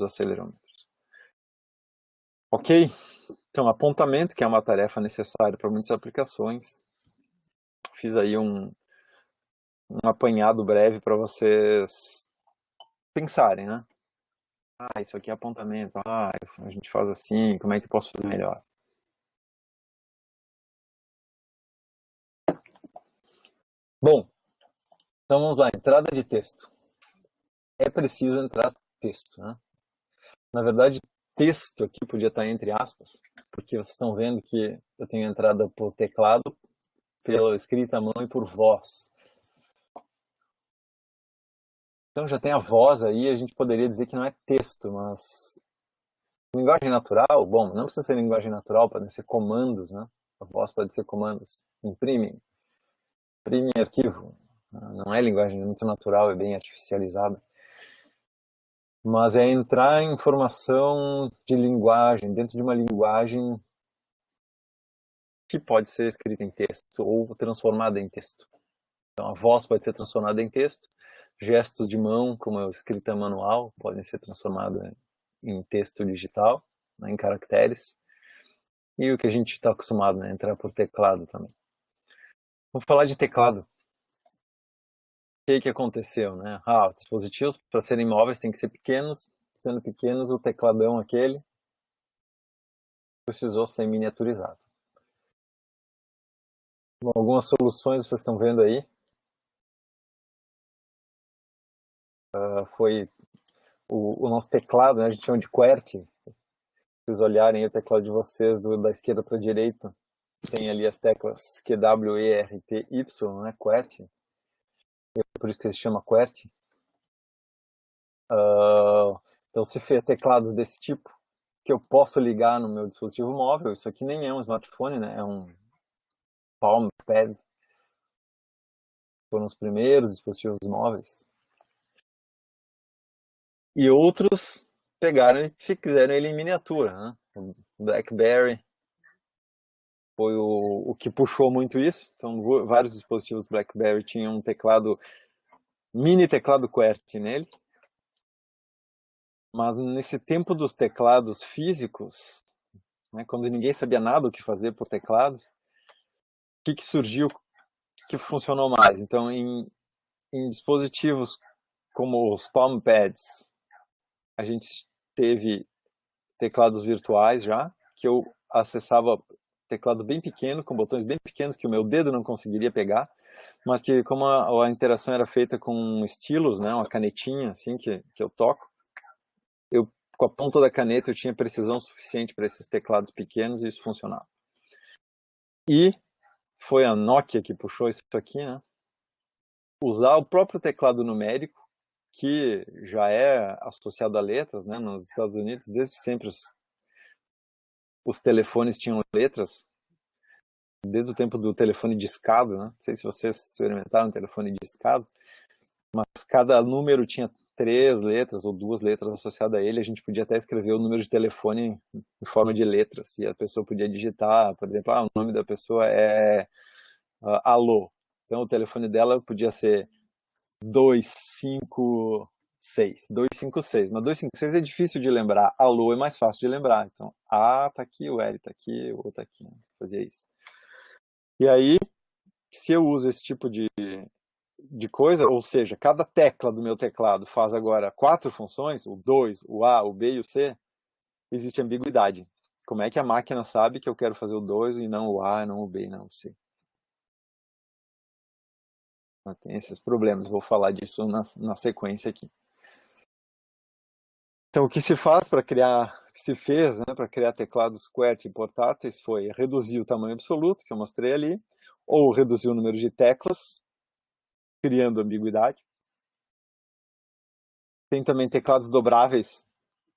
acelerômetros. Ok? Então, apontamento, que é uma tarefa necessária para muitas aplicações. Fiz aí um apanhado breve para vocês pensarem, né? Isso aqui é apontamento. A gente faz assim, como é que eu posso fazer melhor? Bom, então vamos lá, entrada de texto. É preciso entrar texto, né? Na verdade, texto aqui podia estar entre aspas, porque vocês estão vendo que eu tenho entrada por teclado, pela escrita à mão e por voz. Então já tem a voz aí, a gente poderia dizer que não é texto, mas linguagem natural, bom, não precisa ser linguagem natural, podem ser comandos, né? A voz pode ser comandos. Imprime arquivo. Não é linguagem muito natural, é bem artificializada. Mas é entrar em informação de linguagem, dentro de uma linguagem que pode ser escrita em texto ou transformada em texto. Então a voz pode ser transformada em texto, gestos de mão, como a escrita manual, podem ser transformados em texto digital, né, em caracteres. E o que a gente está acostumado, né, entrar por teclado também. Vamos falar de teclado. O que aconteceu, né? Os dispositivos para serem móveis têm que ser pequenos, sendo pequenos o tecladão aquele precisou ser miniaturizado. Bom, algumas soluções vocês estão vendo aí. Foi o nosso teclado, né? A gente chama de QWERTY. Se vocês olharem o teclado de vocês da esquerda para a direita, tem ali as teclas Q, W, E, R, T, Y, né? QWERTY. É por isso que ele se chama QWERTY. Então se fez teclados desse tipo, que eu posso ligar no meu dispositivo móvel. Isso aqui nem é um smartphone, né? É um Palm Pad. Foram os primeiros dispositivos móveis. E outros pegaram e fizeram ele em miniatura, né? O BlackBerry foi o que puxou muito isso. Então, vários dispositivos BlackBerry tinham um teclado, mini teclado QWERTY nele. Mas nesse tempo dos teclados físicos, né, quando ninguém sabia nada o que fazer por teclados, o que surgiu, que funcionou mais? Então, em dispositivos como os Palm Pads, a gente teve teclados virtuais já, que eu acessava teclado bem pequeno, com botões bem pequenos, que o meu dedo não conseguiria pegar, mas que como a interação era feita com estilos, né, uma canetinha assim que eu toco, eu com a ponta da caneta eu tinha precisão suficiente para esses teclados pequenos e isso funcionava. E foi a Nokia que puxou isso aqui, né? Usar o próprio teclado numérico, que já é associado a letras, né? Nos Estados Unidos, desde sempre os telefones tinham letras, desde o tempo do telefone discado, né? Não sei se vocês experimentaram um telefone discado, mas cada número tinha 3 letras ou 2 letras associadas a ele. A gente podia até escrever o número de telefone em forma de letras, e a pessoa podia digitar, por exemplo, o nome da pessoa é Alô. Então o telefone dela podia ser 256. Mas 256 é difícil de lembrar. Alô é mais fácil de lembrar. Então, A tá aqui, o L tá aqui, o O tá aqui. Fazia isso. E aí, se eu uso esse tipo de coisa, ou seja, cada tecla do meu teclado faz agora 4 funções, o 2, o A, o B e o C, existe ambiguidade. Como é que a máquina sabe que eu quero fazer o 2 e não o A, não o B e não o C? Tem esses problemas, vou falar disso na sequência aqui. Então, o que se faz para criar, o que se fez, né, para criar teclados QWERTY portáteis foi reduzir o tamanho absoluto, que eu mostrei ali, ou reduzir o número de teclas, criando ambiguidade. Tem também teclados dobráveis,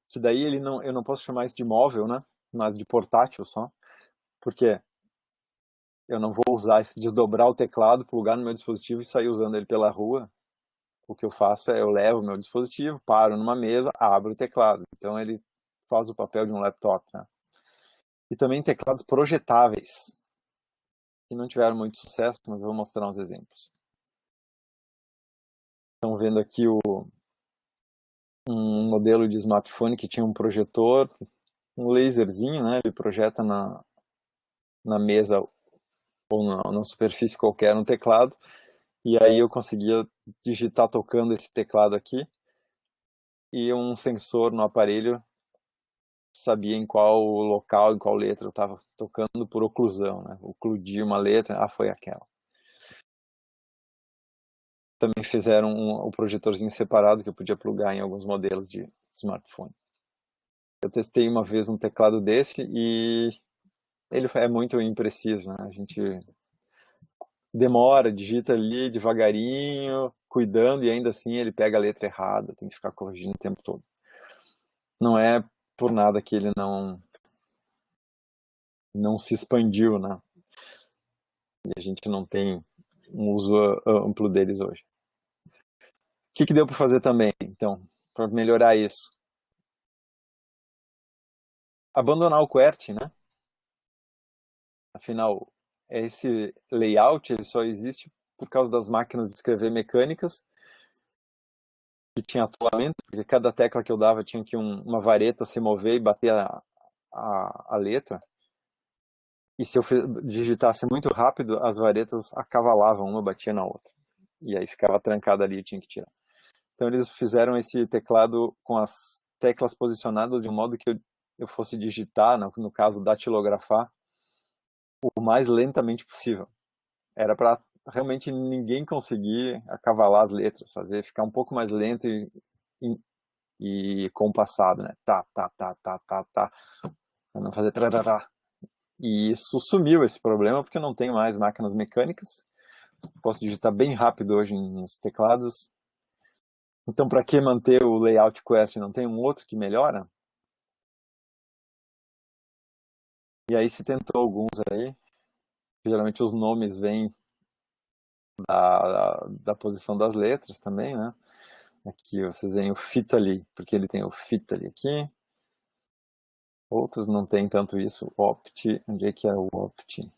que daí eu não posso chamar isso de móvel, né, mas de portátil só, porque eu não vou usar, desdobrar o teclado, plugar no meu dispositivo e sair usando ele pela rua. O que eu faço é eu levo o meu dispositivo, paro numa mesa, abro o teclado. Então ele faz o papel de um laptop, né? E também teclados projetáveis, que não tiveram muito sucesso, mas eu vou mostrar uns exemplos. Estão vendo aqui um modelo de smartphone que tinha um projetor, um laserzinho, né? Ele projeta na mesa ou na superfície qualquer no teclado, e aí eu conseguia digitar tocando esse teclado aqui, e um sensor no aparelho sabia em qual local, em qual letra eu estava tocando por oclusão, né? Ocludia uma letra, foi aquela. Também fizeram o projetorzinho separado que eu podia plugar em alguns modelos de smartphone. Eu testei uma vez um teclado desse e ele é muito impreciso, né? A gente demora, digita ali devagarinho, cuidando, e ainda assim ele pega a letra errada, tem que ficar corrigindo o tempo todo. Não é por nada que ele não se expandiu, né? E a gente não tem um uso amplo deles hoje. O que deu para fazer também, então, para melhorar isso? Abandonar o QWERTY, né? Afinal, esse layout ele só existe por causa das máquinas de escrever mecânicas, que tinha atolamento, porque cada tecla que eu dava tinha que uma vareta se mover e bater a letra. E se eu digitasse muito rápido, as varetas acavalavam, uma batia na outra. E aí ficava trancada ali e tinha que tirar. Então eles fizeram esse teclado com as teclas posicionadas de um modo que eu fosse digitar, no caso datilografar, o mais lentamente possível. Era para realmente ninguém conseguir acavalar as letras, fazer ficar um pouco mais lento e compassado, né? Tá, tá, tá, tá, tá, tá. Pra não fazer trarará. E isso sumiu esse problema porque não tem mais máquinas mecânicas. Posso digitar bem rápido hoje nos teclados. Então, para que manter o layout QWERTY? Não tem um outro que melhora? E aí se tentou alguns aí, geralmente os nomes vêm da posição das letras também, né? Aqui vocês veem o Fitali, porque ele tem o Fitali aqui. Outros não tem tanto isso. Opt, onde é que é o Opt?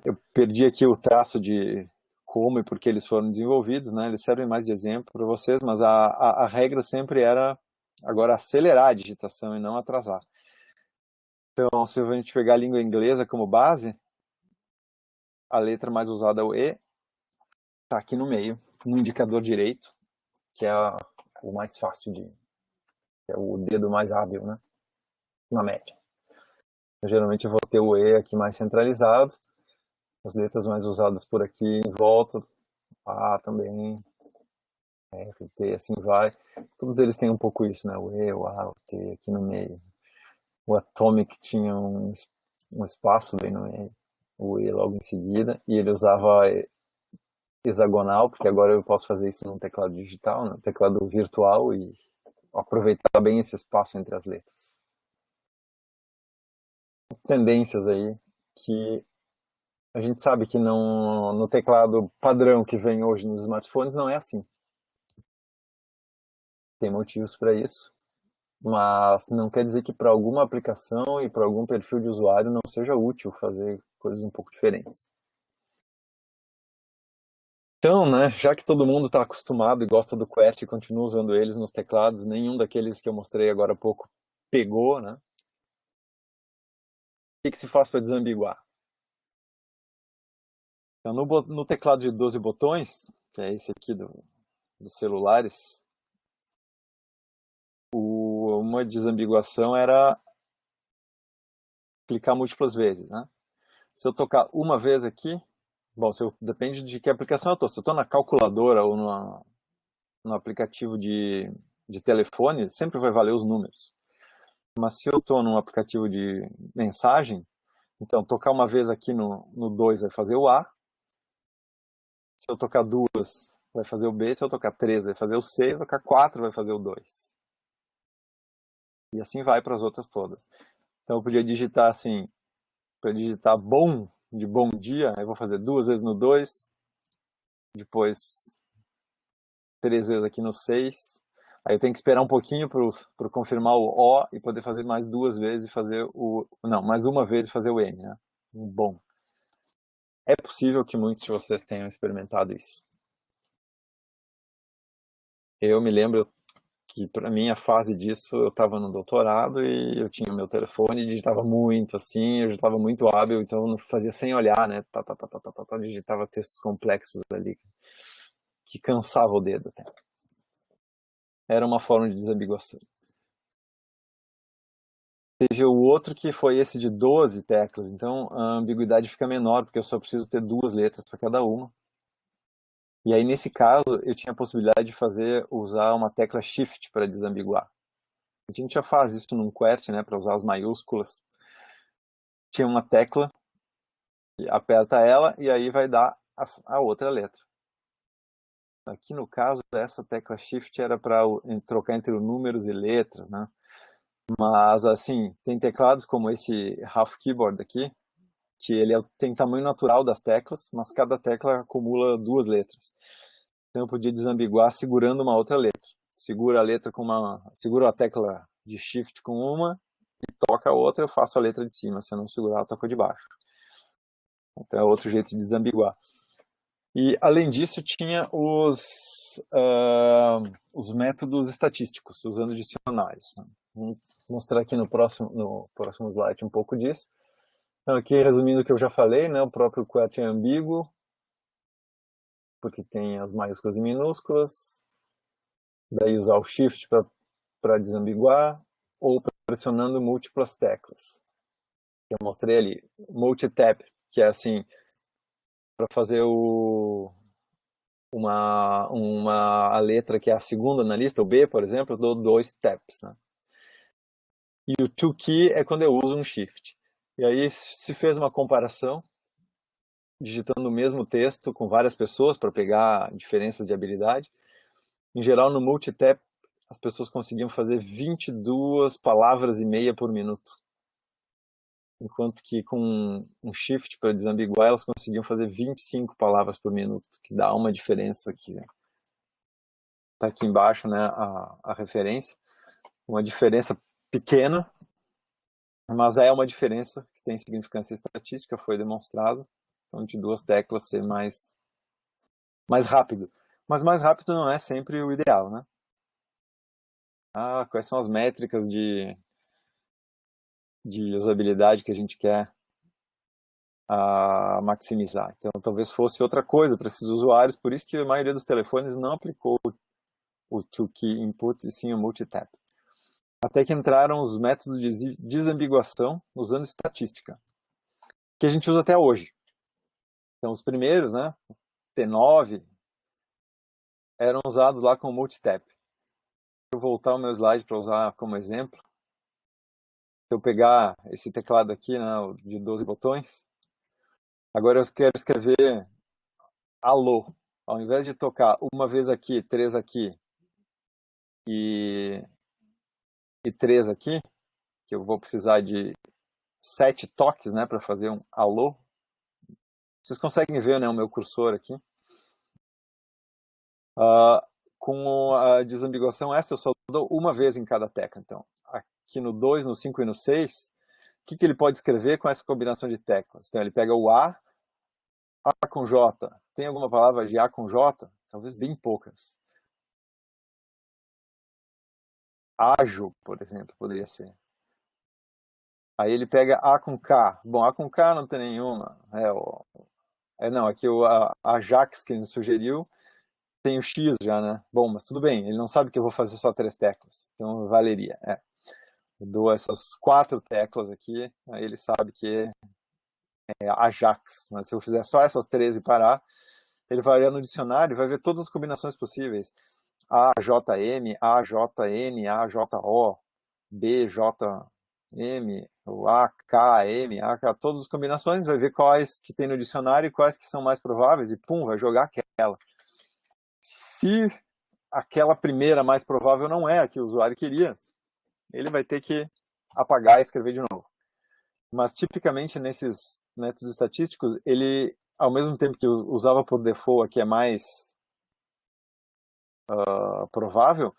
Eu perdi aqui o traço de como e por que eles foram desenvolvidos, né? Eles servem mais de exemplo para vocês, mas a regra sempre era agora acelerar a digitação e não atrasar. Então, se a gente pegar a língua inglesa como base, a letra mais usada é o E, está aqui no meio, no indicador direito, que é o mais fácil de... é o dedo mais hábil, né? Na média. Eu, geralmente eu vou ter o E aqui mais centralizado, as letras mais usadas por aqui em volta, A também, F, T, assim vai. Todos eles têm um pouco isso, né? O E, o A, o T aqui no meio. O Atomic tinha um espaço bem no meio, o E logo em seguida, e ele usava hexagonal, porque agora eu posso fazer isso num teclado digital, no teclado virtual, e aproveitar bem esse espaço entre as letras. Tendências aí que a gente sabe que não, no teclado padrão que vem hoje nos smartphones não é assim. Tem motivos para isso, mas não quer dizer que para alguma aplicação e para algum perfil de usuário não seja útil fazer coisas um pouco diferentes. Então, né, já que todo mundo está acostumado e gosta do QWERTY e continua usando eles nos teclados, nenhum daqueles que eu mostrei agora há pouco pegou, né? O que se faz para desambiguar? Então, no teclado de 12 botões, que é esse aqui dos celulares, uma desambiguação era clicar múltiplas vezes, né? Se eu tocar uma vez aqui, bom, depende de que aplicação eu estou. Se eu estou na calculadora ou no aplicativo de telefone, sempre vai valer os números. Mas se eu estou num aplicativo de mensagem, então tocar uma vez aqui no 2 vai fazer o A, se eu tocar duas vai fazer o B, se eu tocar três vai fazer o C, se eu tocar quatro vai fazer o 2. E assim vai para as outras todas. Então eu podia digitar assim, para digitar bom, de bom dia, eu vou fazer duas vezes no 2, depois três vezes aqui no 6. Aí eu tenho que esperar um pouquinho para confirmar o O e poder fazer mais duas vezes e fazer o... Não, mais uma vez e fazer o N, né? Um bom. É possível que muitos de vocês tenham experimentado isso. Eu me lembro que, para mim, a fase disso, eu estava no doutorado e eu tinha o meu telefone e digitava muito, assim, eu já estava muito hábil, então eu fazia sem olhar, né? Digitava textos complexos ali, que cansava o dedo até. Era uma forma de desambiguação. Teve o outro que foi esse de 12 teclas, então a ambiguidade fica menor, porque eu só preciso ter duas letras para cada uma. E aí, nesse caso, eu tinha a possibilidade de usar uma tecla Shift para desambiguar. A gente já faz isso num QWERTY, né, para usar as maiúsculas. Tinha uma tecla, aperta ela e aí vai dar a outra letra. Aqui no caso, essa tecla Shift era para trocar entre números e letras, né? Mas, assim, tem teclados como esse Half Keyboard aqui, que ele tem tamanho natural das teclas, mas cada tecla acumula duas letras. Então eu podia desambiguar segurando uma outra letra. Seguro a tecla de Shift com uma e toca a outra, eu faço a letra de cima. Se eu não segurar, eu toco a de baixo. Então é outro jeito de desambiguar. E além disso tinha os métodos estatísticos, usando dicionários. Vou mostrar aqui no próximo slide um pouco disso. Então, aqui, resumindo o que eu já falei, né, o próprio QWERTY é ambíguo, porque tem as maiúsculas e minúsculas. Daí usar o Shift para desambiguar, ou pressionando múltiplas teclas. Eu mostrei ali. Multitap, que é assim, para fazer a letra que é a segunda na lista, o B, por exemplo, eu dou 2 taps. Né? E o to key é quando eu uso um Shift. E aí se fez uma comparação, digitando o mesmo texto com várias pessoas para pegar diferenças de habilidade. Em geral, no multitap, as pessoas conseguiam fazer 22 palavras e meia por minuto. Enquanto que com um shift para desambiguar, elas conseguiam fazer 25 palavras por minuto, que dá uma diferença aqui. Está aqui embaixo, né, a referência. Uma diferença pequena, mas é uma diferença que tem significância estatística, foi demonstrado. Então, de duas teclas ser mais rápido. Mas mais rápido não é sempre o ideal, né? Quais são as métricas de usabilidade que a gente quer maximizar? Então, talvez fosse outra coisa para esses usuários, por isso que a maioria dos telefones não aplicou o two-key input e sim o multitap. Até que entraram os métodos de desambiguação usando estatística, que a gente usa até hoje. Então, os primeiros, né, T9, eram usados lá com o multitap. Vou voltar o meu slide para usar como exemplo. Se eu pegar esse teclado aqui, né, de 12 botões, agora eu quero escrever alô. Ao invés de tocar uma vez aqui, 3 aqui e 3 aqui, que eu vou precisar de 7 toques, né, para fazer um alô. Vocês conseguem ver, né, o meu cursor aqui. Com a desambiguação essa, eu só dou uma vez em cada tecla. Então, aqui no 2, no 5 e no 6, o que ele pode escrever com essa combinação de teclas? Então, ele pega o A com J. Tem alguma palavra de A com J? Talvez bem poucas. Ágil, por exemplo, poderia ser. Aí ele pega A com K. Bom, A com K não tem nenhuma. Não, aqui o Ajax que ele sugeriu tem o X já, né? Bom, mas tudo bem, ele não sabe que eu vou fazer só 3 teclas. Então valeria. Eu dou essas 4 teclas aqui, aí ele sabe que é Ajax. Mas se eu fizer só essas 3 e parar, ele vai olhar no dicionário e vai ver todas as combinações possíveis. AJM, AJN, AJO, BJM, o AKM, AK, todas as combinações, vai ver quais que tem no dicionário e quais que são mais prováveis e pum, vai jogar aquela. Se aquela primeira mais provável não é a que o usuário queria, ele vai ter que apagar e escrever de novo. Mas tipicamente nesses métodos estatísticos, ele, ao mesmo tempo que usava por default a que é mais provável,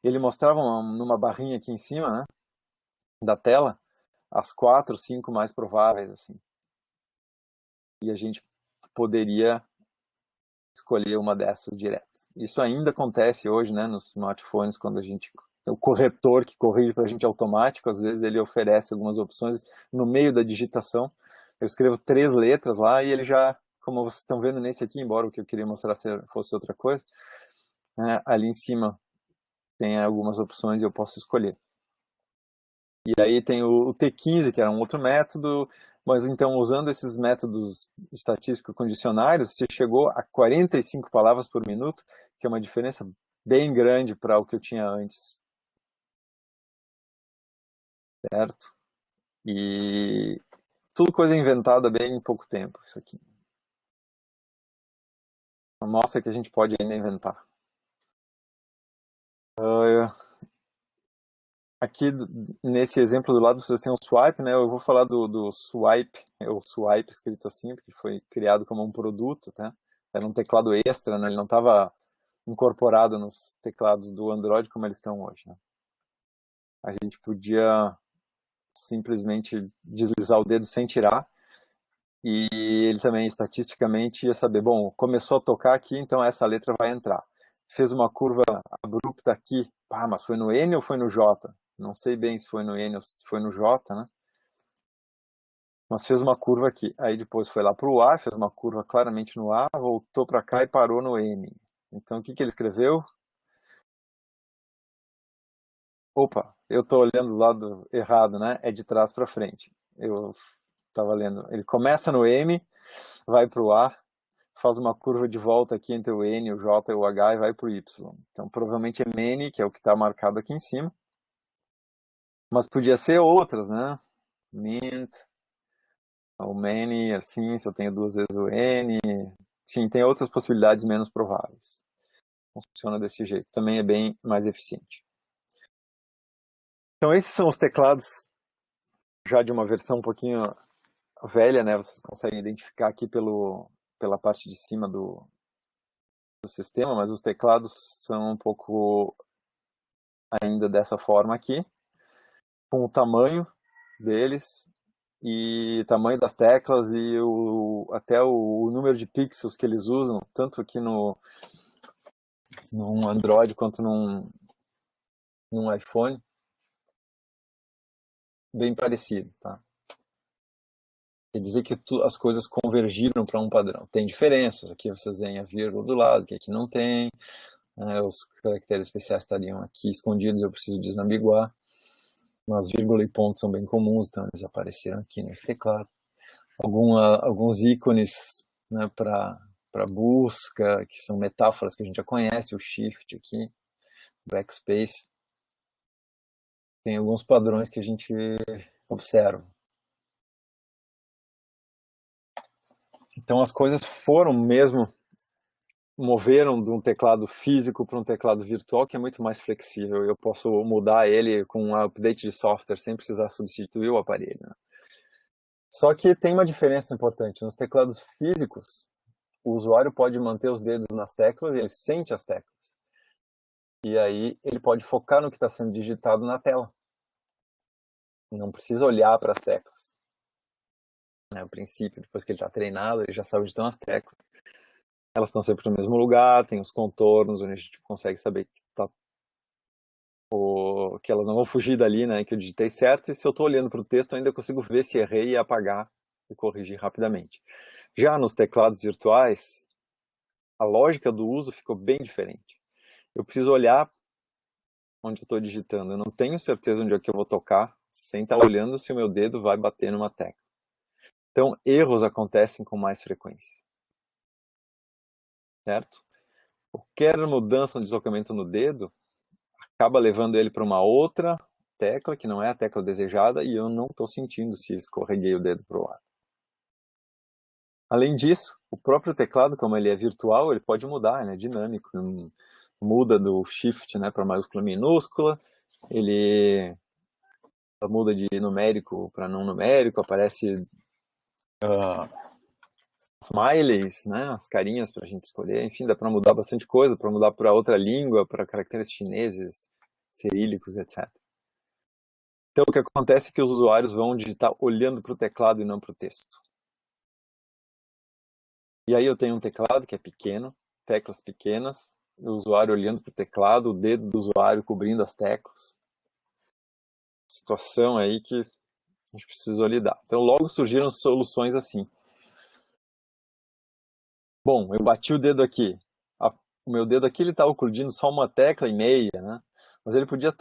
ele mostrava numa barrinha aqui em cima, né, da tela, as 4, 5 mais prováveis, assim. E a gente poderia escolher uma dessas direto. Isso ainda acontece hoje, né, nos smartphones, quando a gente... O corretor que corrige para a gente automático, às vezes ele oferece algumas opções no meio da digitação. Eu escrevo 3 letras lá e ele já, como vocês estão vendo nesse aqui, embora o que eu queria mostrar fosse outra coisa, né, ali em cima tem algumas opções e eu posso escolher. E aí tem o T15, que era um outro método, mas então usando esses métodos estatísticos condicionários, você chegou a 45 palavras por minuto, que é uma diferença bem grande para o que eu tinha antes. Certo? E tudo coisa inventada bem em pouco tempo, isso aqui. Mostra que a gente pode ainda inventar. Aqui, nesse exemplo do lado, vocês têm um swipe, né? Eu vou falar do swipe, o swipe escrito assim, porque foi criado como um produto, tá? Era um teclado extra, né? Ele não estava incorporado nos teclados do Android como eles estão hoje, né? A gente podia simplesmente deslizar o dedo sem tirar, e ele também, estatisticamente, ia saber, bom, começou a tocar aqui, então essa letra vai entrar. Fez uma curva abrupta aqui, mas foi no N ou foi no J? Não sei bem se foi no N ou se foi no J, né? Mas fez uma curva aqui. Aí depois foi lá para o A, fez uma curva claramente no A, voltou para cá e parou no M. Então o que ele escreveu? Opa, eu estou olhando do lado errado, né? É de trás para frente. Eu estava lendo. Ele começa no M, vai para o A, faz uma curva de volta aqui entre o N, o J e o H e vai para o Y. Então provavelmente é MN, que é o que está marcado aqui em cima. Mas podia ser outras, né? Mint, o many, assim, se eu tenho 2 vezes o N. Enfim, tem outras possibilidades menos prováveis. Funciona desse jeito. Também é bem mais eficiente. Então esses são os teclados já de uma versão um pouquinho velha, né? Vocês conseguem identificar aqui pela parte de cima do sistema, mas os teclados são um pouco ainda dessa forma aqui, com o tamanho deles e tamanho das teclas e até o número de pixels que eles usam, tanto aqui num Android quanto num iPhone, bem parecidos, tá? Quer dizer que as coisas convergiram para um padrão. Tem diferenças, aqui vocês veem a vírgula do lado, que aqui não tem, né? Os caracteres especiais estariam aqui escondidos, eu preciso desambiguar. Mas vírgula e ponto são bem comuns, então eles apareceram aqui nesse teclado. Alguns ícones, né, para busca, que são metáforas que a gente já conhece, o Shift aqui, Backspace. Tem alguns padrões que a gente observa. Então as coisas foram mesmo, moveram de um teclado físico para um teclado virtual, que é muito mais flexível. Eu posso mudar ele com um update de software sem precisar substituir o aparelho, né? Só que tem uma diferença importante. Nos teclados físicos, o usuário pode manter os dedos nas teclas e ele sente as teclas. E aí ele pode focar no que está sendo digitado na tela. Não precisa olhar para as teclas. No princípio, depois que ele está treinado, ele já sabe onde estão as teclas. Elas estão sempre no mesmo lugar, tem os contornos, onde a gente consegue saber que elas não vão fugir dali, né, que eu digitei certo, e se eu estou olhando para o texto, ainda consigo ver se errei e apagar e corrigir rapidamente. Já nos teclados virtuais, a lógica do uso ficou bem diferente. Eu preciso olhar onde eu estou digitando, eu não tenho certeza onde é que eu vou tocar, sem estar olhando se o meu dedo vai bater numa tecla. Então, erros acontecem com mais frequência. Certo? Qualquer mudança no deslocamento no dedo acaba levando ele para uma outra tecla, que não é a tecla desejada, e eu não estou sentindo se escorreguei o dedo para o lado. Além disso, o próprio teclado, como ele é virtual, ele pode mudar, ele é dinâmico. Muda do shift, né, para maiúscula minúscula, ele muda de numérico para não numérico, aparece smileys, né, as carinhas para a gente escolher, enfim, dá para mudar bastante coisa, para mudar para outra língua, para caracteres chineses, cirílicos, etc. Então o que acontece é que os usuários vão digitar olhando para o teclado e não para o texto. E aí eu tenho um teclado que é pequeno, teclas pequenas, o usuário olhando para o teclado, o dedo do usuário cobrindo as teclas. Situação aí que a gente precisou lidar. Então logo surgiram soluções assim. Bom, eu bati o dedo aqui. O meu dedo aqui ele está ocluindo só uma tecla e meia, né? Mas ele podia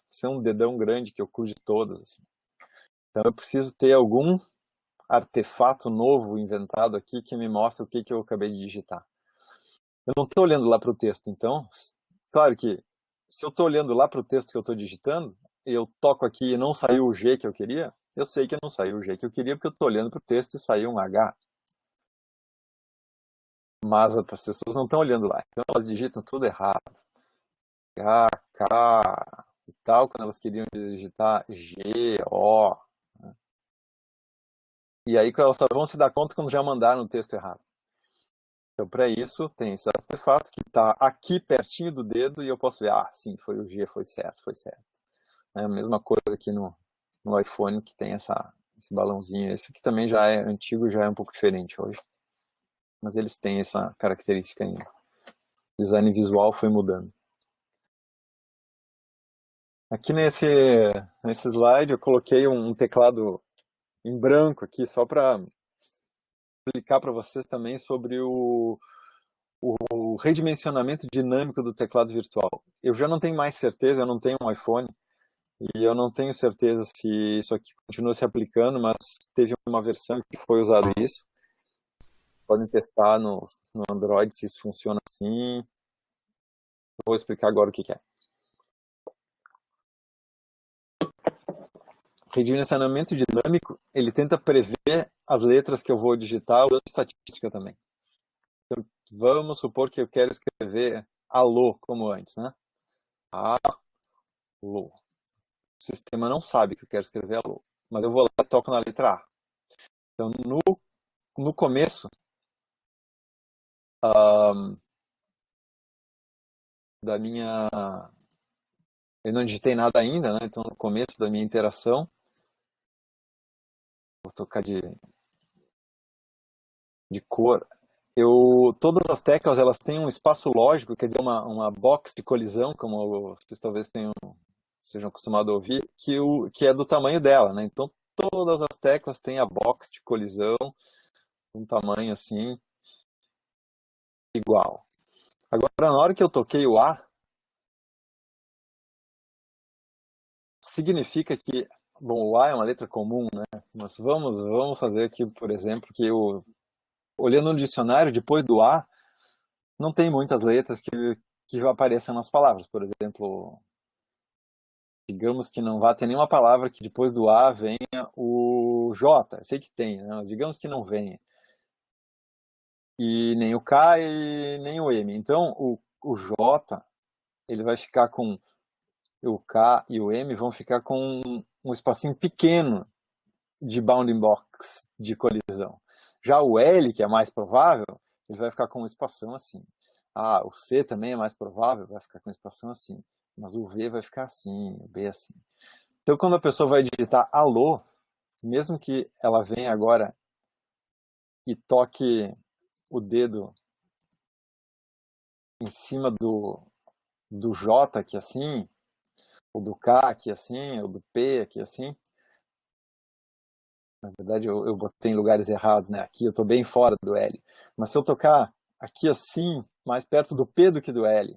ser um dedão grande que oclude todas. Assim. Então eu preciso ter algum artefato novo inventado aqui que me mostre o que eu acabei de digitar. Eu não estou olhando lá para o texto, então, claro que se eu estou olhando lá para o texto que eu estou digitando, eu toco aqui e não saiu o G que eu queria, eu sei que não saiu o G que eu queria porque eu estou olhando para o texto e saiu um H. Mas as pessoas não estão olhando lá, então elas digitam tudo errado. H, K e tal, quando elas queriam digitar G, O. Né? E aí elas só vão se dar conta quando já mandaram o texto errado. Então, para isso, tem esse artefato que está aqui pertinho do dedo e eu posso ver, sim, foi o G, foi certo, foi certo. É a mesma coisa aqui no iPhone, que tem esse balãozinho. Esse aqui também já é antigo, já é um pouco diferente hoje. Mas eles têm essa característica ainda. O design visual foi mudando. Aqui nesse slide eu coloquei um teclado em branco aqui, só para explicar para vocês também sobre o redimensionamento dinâmico do teclado virtual. Eu já não tenho mais certeza, eu não tenho um iPhone, e eu não tenho certeza se isso aqui continua se aplicando, mas teve uma versão que foi usado isso. Podem testar no Android se isso funciona assim. Vou explicar agora o que é. O redimensionamento dinâmico, ele tenta prever as letras que eu vou digitar usando estatística também. Então, vamos supor que eu quero escrever alô, como antes, né? Alô. sistema não sabe que eu quero escrever alô. Mas eu vou lá e toco na letra A. Então, no começo, da minha... Eu não digitei nada ainda, né? Então, no começo da minha interação, vou tocar de cor. Todas as teclas elas têm um espaço lógico, quer dizer, uma box de colisão, como vocês talvez sejam acostumados a ouvir, que é do tamanho dela, né? Então, todas as teclas têm a box de colisão, um tamanho assim, igual. Agora, na hora que eu toquei o A, significa que, bom, o A é uma letra comum, né? Mas vamos fazer aqui, por exemplo, olhando no dicionário, depois do A, não tem muitas letras que apareçam nas palavras. Por exemplo, digamos que não vá ter nenhuma palavra que depois do A venha o J. Eu sei que tem, né? Mas digamos que não venha. E nem o K e nem o M. Então, o J, ele vai ficar com... O K e o M vão ficar com um espacinho pequeno de bounding box, de colisão. Já o L, que é mais provável, ele vai ficar com um espação assim. Ah, o C também é mais provável, vai ficar com um espação assim. Mas o V vai ficar assim, o B assim. Então, quando a pessoa vai digitar alô, mesmo que ela venha agora e toque o dedo em cima do J aqui assim, ou do K aqui assim, ou do P aqui assim, na verdade eu botei em lugares errados, né? Aqui eu estou bem fora do L. Mas se eu tocar aqui assim, mais perto do P do que do L,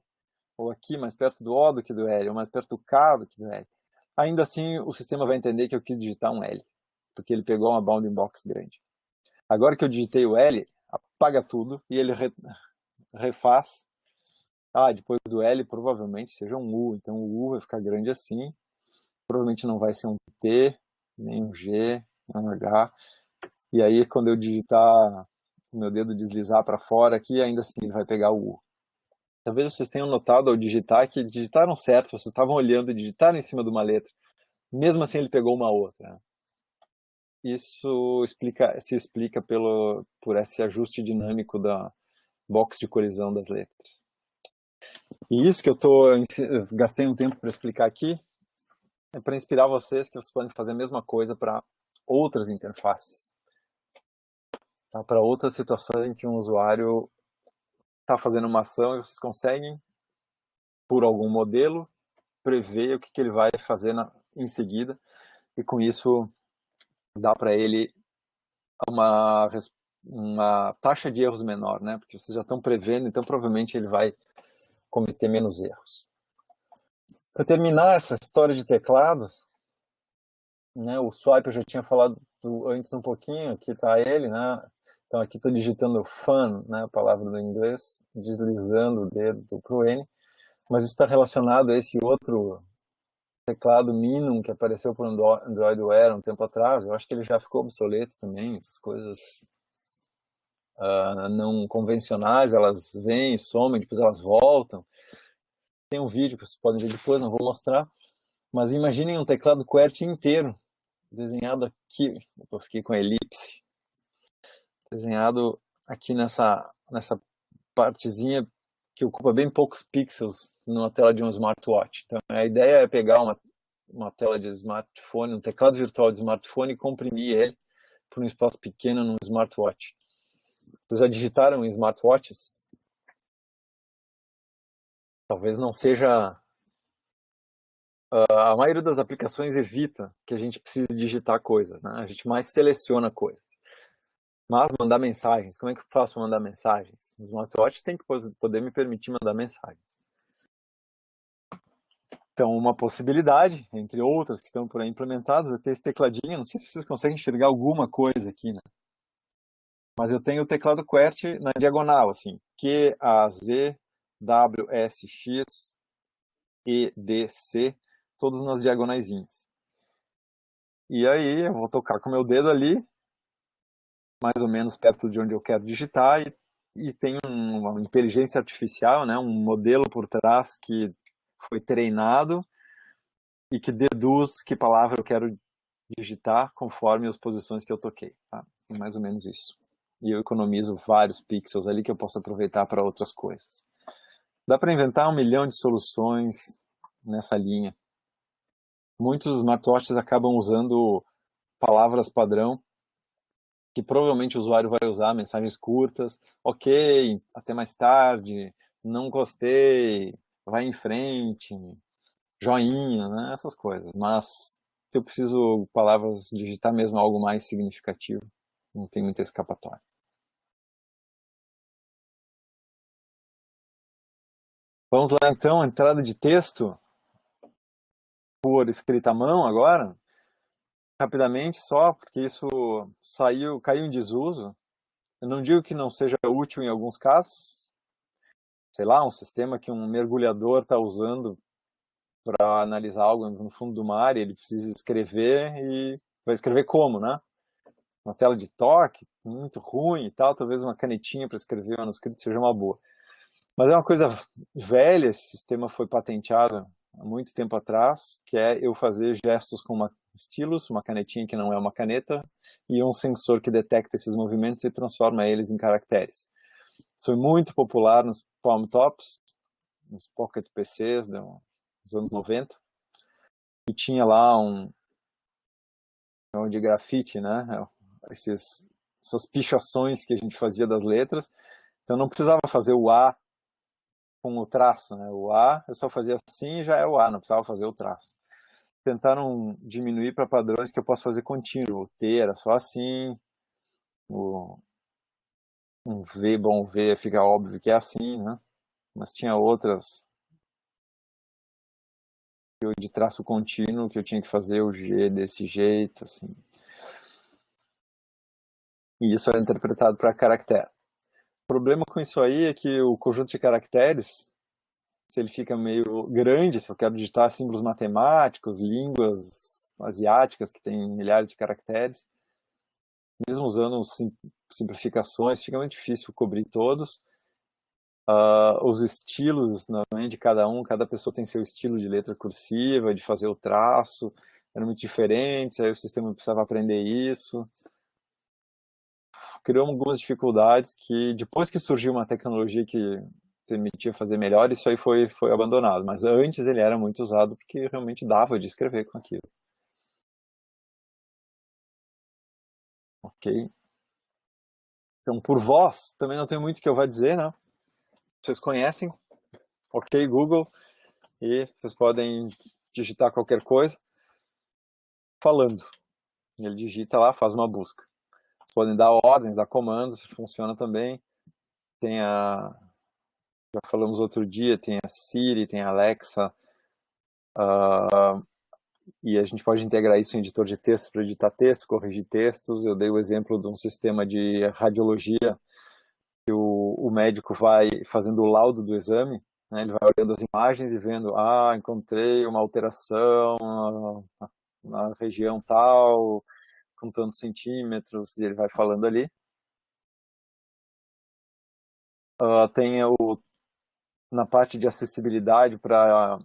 ou aqui mais perto do O do que do L, ou mais perto do K do que do L, ainda assim o sistema vai entender que eu quis digitar um L, porque ele pegou uma bounding box grande. Agora que eu digitei o L, apaga tudo e ele refaz. Ah, depois do L provavelmente seja um U, então o U vai ficar grande assim, provavelmente não vai ser um T, nem um G, nem um H. E aí, quando eu digitar, o meu dedo deslizar para fora aqui, ainda assim ele vai pegar o U. Talvez vocês tenham notado ao digitar que digitaram certo, vocês estavam olhando e digitaram em cima de uma letra. Mesmo assim ele pegou uma outra. Isso se explica por esse ajuste dinâmico da box de colisão das letras. E isso que eu gastei um tempo para explicar aqui, é para inspirar vocês que vocês podem fazer a mesma coisa para outras interfaces. Tá? Para outras situações em que um usuário está fazendo uma ação e vocês conseguem, por algum modelo, prever o que ele vai fazer em seguida, e com isso dá para ele uma taxa de erros menor, né? Porque vocês já estão prevendo, então provavelmente ele vai cometer menos erros. Para terminar essa história de teclados, né, o swipe eu já tinha falado antes um pouquinho, aqui está ele, né? Então aqui estou digitando fun, né, a palavra do inglês, deslizando o dedo para o N, mas isso está relacionado a esse outro teclado Minum que apareceu para o Android Wear um tempo atrás. Eu acho que ele já ficou obsoleto também, essas coisas não convencionais, elas vêm, somem, depois elas voltam. Tem um vídeo que vocês podem ver depois, não vou mostrar, mas imaginem um teclado QWERTY inteiro, desenhado aqui, eu fiquei com elipse, desenhado aqui nessa partezinha que ocupa bem poucos pixels numa tela de um smartwatch. Então a ideia é pegar uma tela de smartphone, um teclado virtual de smartphone e comprimir ele para um espaço pequeno num smartwatch. Vocês já digitaram em smartwatches? Talvez não seja... A maioria das aplicações evita que a gente precise digitar coisas, né? A gente mais seleciona coisas. Mas mandar mensagens, como é que eu faço para mandar mensagens? O smartwatch tem que poder me permitir mandar mensagens. Então, uma possibilidade, entre outras que estão por aí implementadas, é ter esse tecladinho. Não sei se vocês conseguem enxergar alguma coisa aqui, né? Mas eu tenho o teclado QWERTY na diagonal, assim, Q, A, Z, W, S, X, E, D, C, todos nas diagonaisinhas. E aí eu vou tocar com o meu dedo ali, mais ou menos perto de onde eu quero digitar, e tem uma inteligência artificial, né, um modelo por trás que foi treinado e que deduz que palavra eu quero digitar conforme as posições que eu toquei. Tá? É mais ou menos isso. E eu economizo vários pixels ali que eu posso aproveitar para outras coisas. Dá para inventar 1 milhão de soluções nessa linha. Muitos smartwatches acabam usando palavras padrão que provavelmente o usuário vai usar, mensagens curtas, ok, até mais tarde, não gostei, vai em frente, joinha, né? Essas coisas. Mas se eu preciso palavras, digitar mesmo algo mais significativo, não tem muita escapatória. Vamos lá então, entrada de texto por escrita à mão agora, rapidamente só, porque isso caiu em desuso. Eu não digo que não seja útil em alguns casos, sei lá, um sistema que um mergulhador está usando para analisar algo no fundo do mar e ele precisa escrever e vai escrever como, né? Uma tela de toque, muito ruim e tal, talvez uma canetinha para escrever o manuscrito seja uma boa. Mas é uma coisa velha, esse sistema foi patenteado há muito tempo atrás, que é eu fazer gestos com uma stylus, uma canetinha que não é uma caneta, e um sensor que detecta esses movimentos e transforma eles em caracteres. Isso foi muito popular nos Palm Tops, nos Pocket PCs dos anos 90, e tinha lá de grafite, né? Essas pichações que a gente fazia das letras. Então não precisava fazer o A com o traço, né? O A eu só fazia assim e já era o A, não precisava fazer o traço. Tentaram diminuir para padrões que eu posso fazer contínuo. O T era só assim, um V, bom, V fica óbvio que é assim, né? Mas tinha outras de traço contínuo que eu tinha que fazer o G desse jeito, assim. E isso era interpretado para caractere. O problema com isso aí é que o conjunto de caracteres, se ele fica meio grande, se eu quero digitar símbolos matemáticos, línguas asiáticas que têm milhares de caracteres, mesmo usando simplificações, fica muito difícil cobrir todos. Os estilos também de cada pessoa tem seu estilo de letra cursiva, de fazer o traço, eram muito diferentes, aí o sistema precisava aprender isso. Criou algumas dificuldades que, depois que surgiu uma tecnologia que permitia fazer melhor, isso aí foi abandonado. Mas antes ele era muito usado porque realmente dava de escrever com aquilo. Ok? Então, por voz, também não tem muito que eu vá dizer, né? Vocês conhecem, ok, Google, e vocês podem digitar qualquer coisa falando. Ele digita lá, faz uma busca. Vocês podem dar ordens, dar comandos, funciona também. Tem já falamos outro dia, tem a Siri, tem a Alexa, e a gente pode integrar isso em editor de texto para editar texto, corrigir textos. Eu dei o exemplo de um sistema de radiologia que o médico vai fazendo o laudo do exame, né, ele vai olhando as imagens e vendo, encontrei uma alteração na região tal, com tantos centímetros, e ele vai falando ali. Tem na parte de acessibilidade para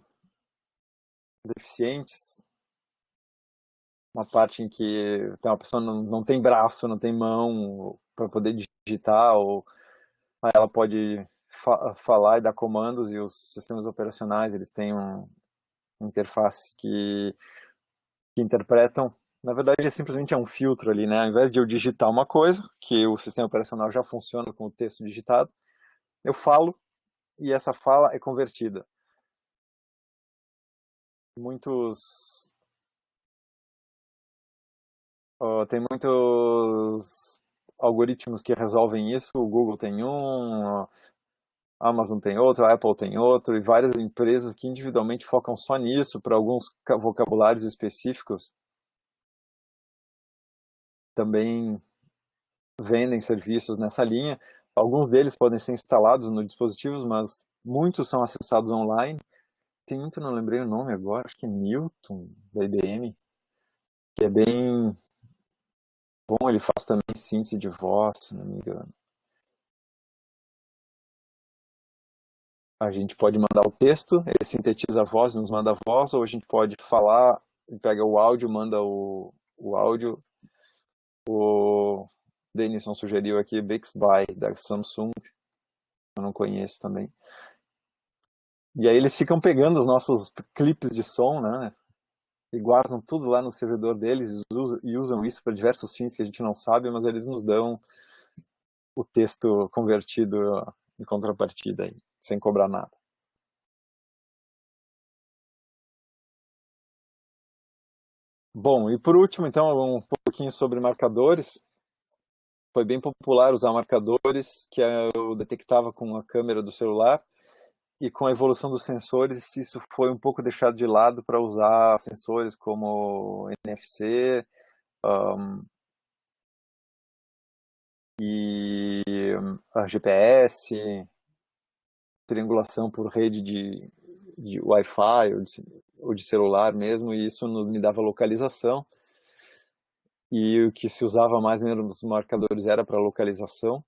deficientes, uma parte em que uma pessoa não tem braço, não tem mão para poder digitar, ou aí ela pode falar e dar comandos, e os sistemas operacionais eles têm interfaces que interpretam. Na verdade, simplesmente é um filtro ali, né? Ao invés de eu digitar uma coisa, que o sistema operacional já funciona com o texto digitado, eu falo e essa fala é convertida. Tem muitos algoritmos que resolvem isso. O Google tem um, a Amazon tem outro, a Apple tem outro, e várias empresas que individualmente focam só nisso para alguns vocabulários específicos. Também vendem serviços nessa linha. Alguns deles podem ser instalados nos dispositivos, mas muitos são acessados online. Tem um que eu não lembrei o nome agora, acho que é Newton, da IBM, que é bem bom, ele faz também síntese de voz, se não me engano. A gente pode mandar o texto, ele sintetiza a voz, nos manda a voz, ou a gente pode falar, pega o áudio, manda o áudio. O Denison sugeriu aqui Bixby, da Samsung, eu não conheço também. E aí eles ficam pegando os nossos clipes de som, né? E guardam tudo lá no servidor deles e usam isso para diversos fins que a gente não sabe, mas eles nos dão o texto convertido em contrapartida, aí, sem cobrar nada. Bom, e por último, então, um pouquinho sobre marcadores. Foi bem popular usar marcadores que eu detectava com a câmera do celular, e com a evolução dos sensores, isso foi um pouco deixado de lado para usar sensores como NFC e a GPS, triangulação por rede de Wi-Fi ou de celular mesmo, e isso me dava localização. E o que se usava mais ou menos nos marcadores era para localização.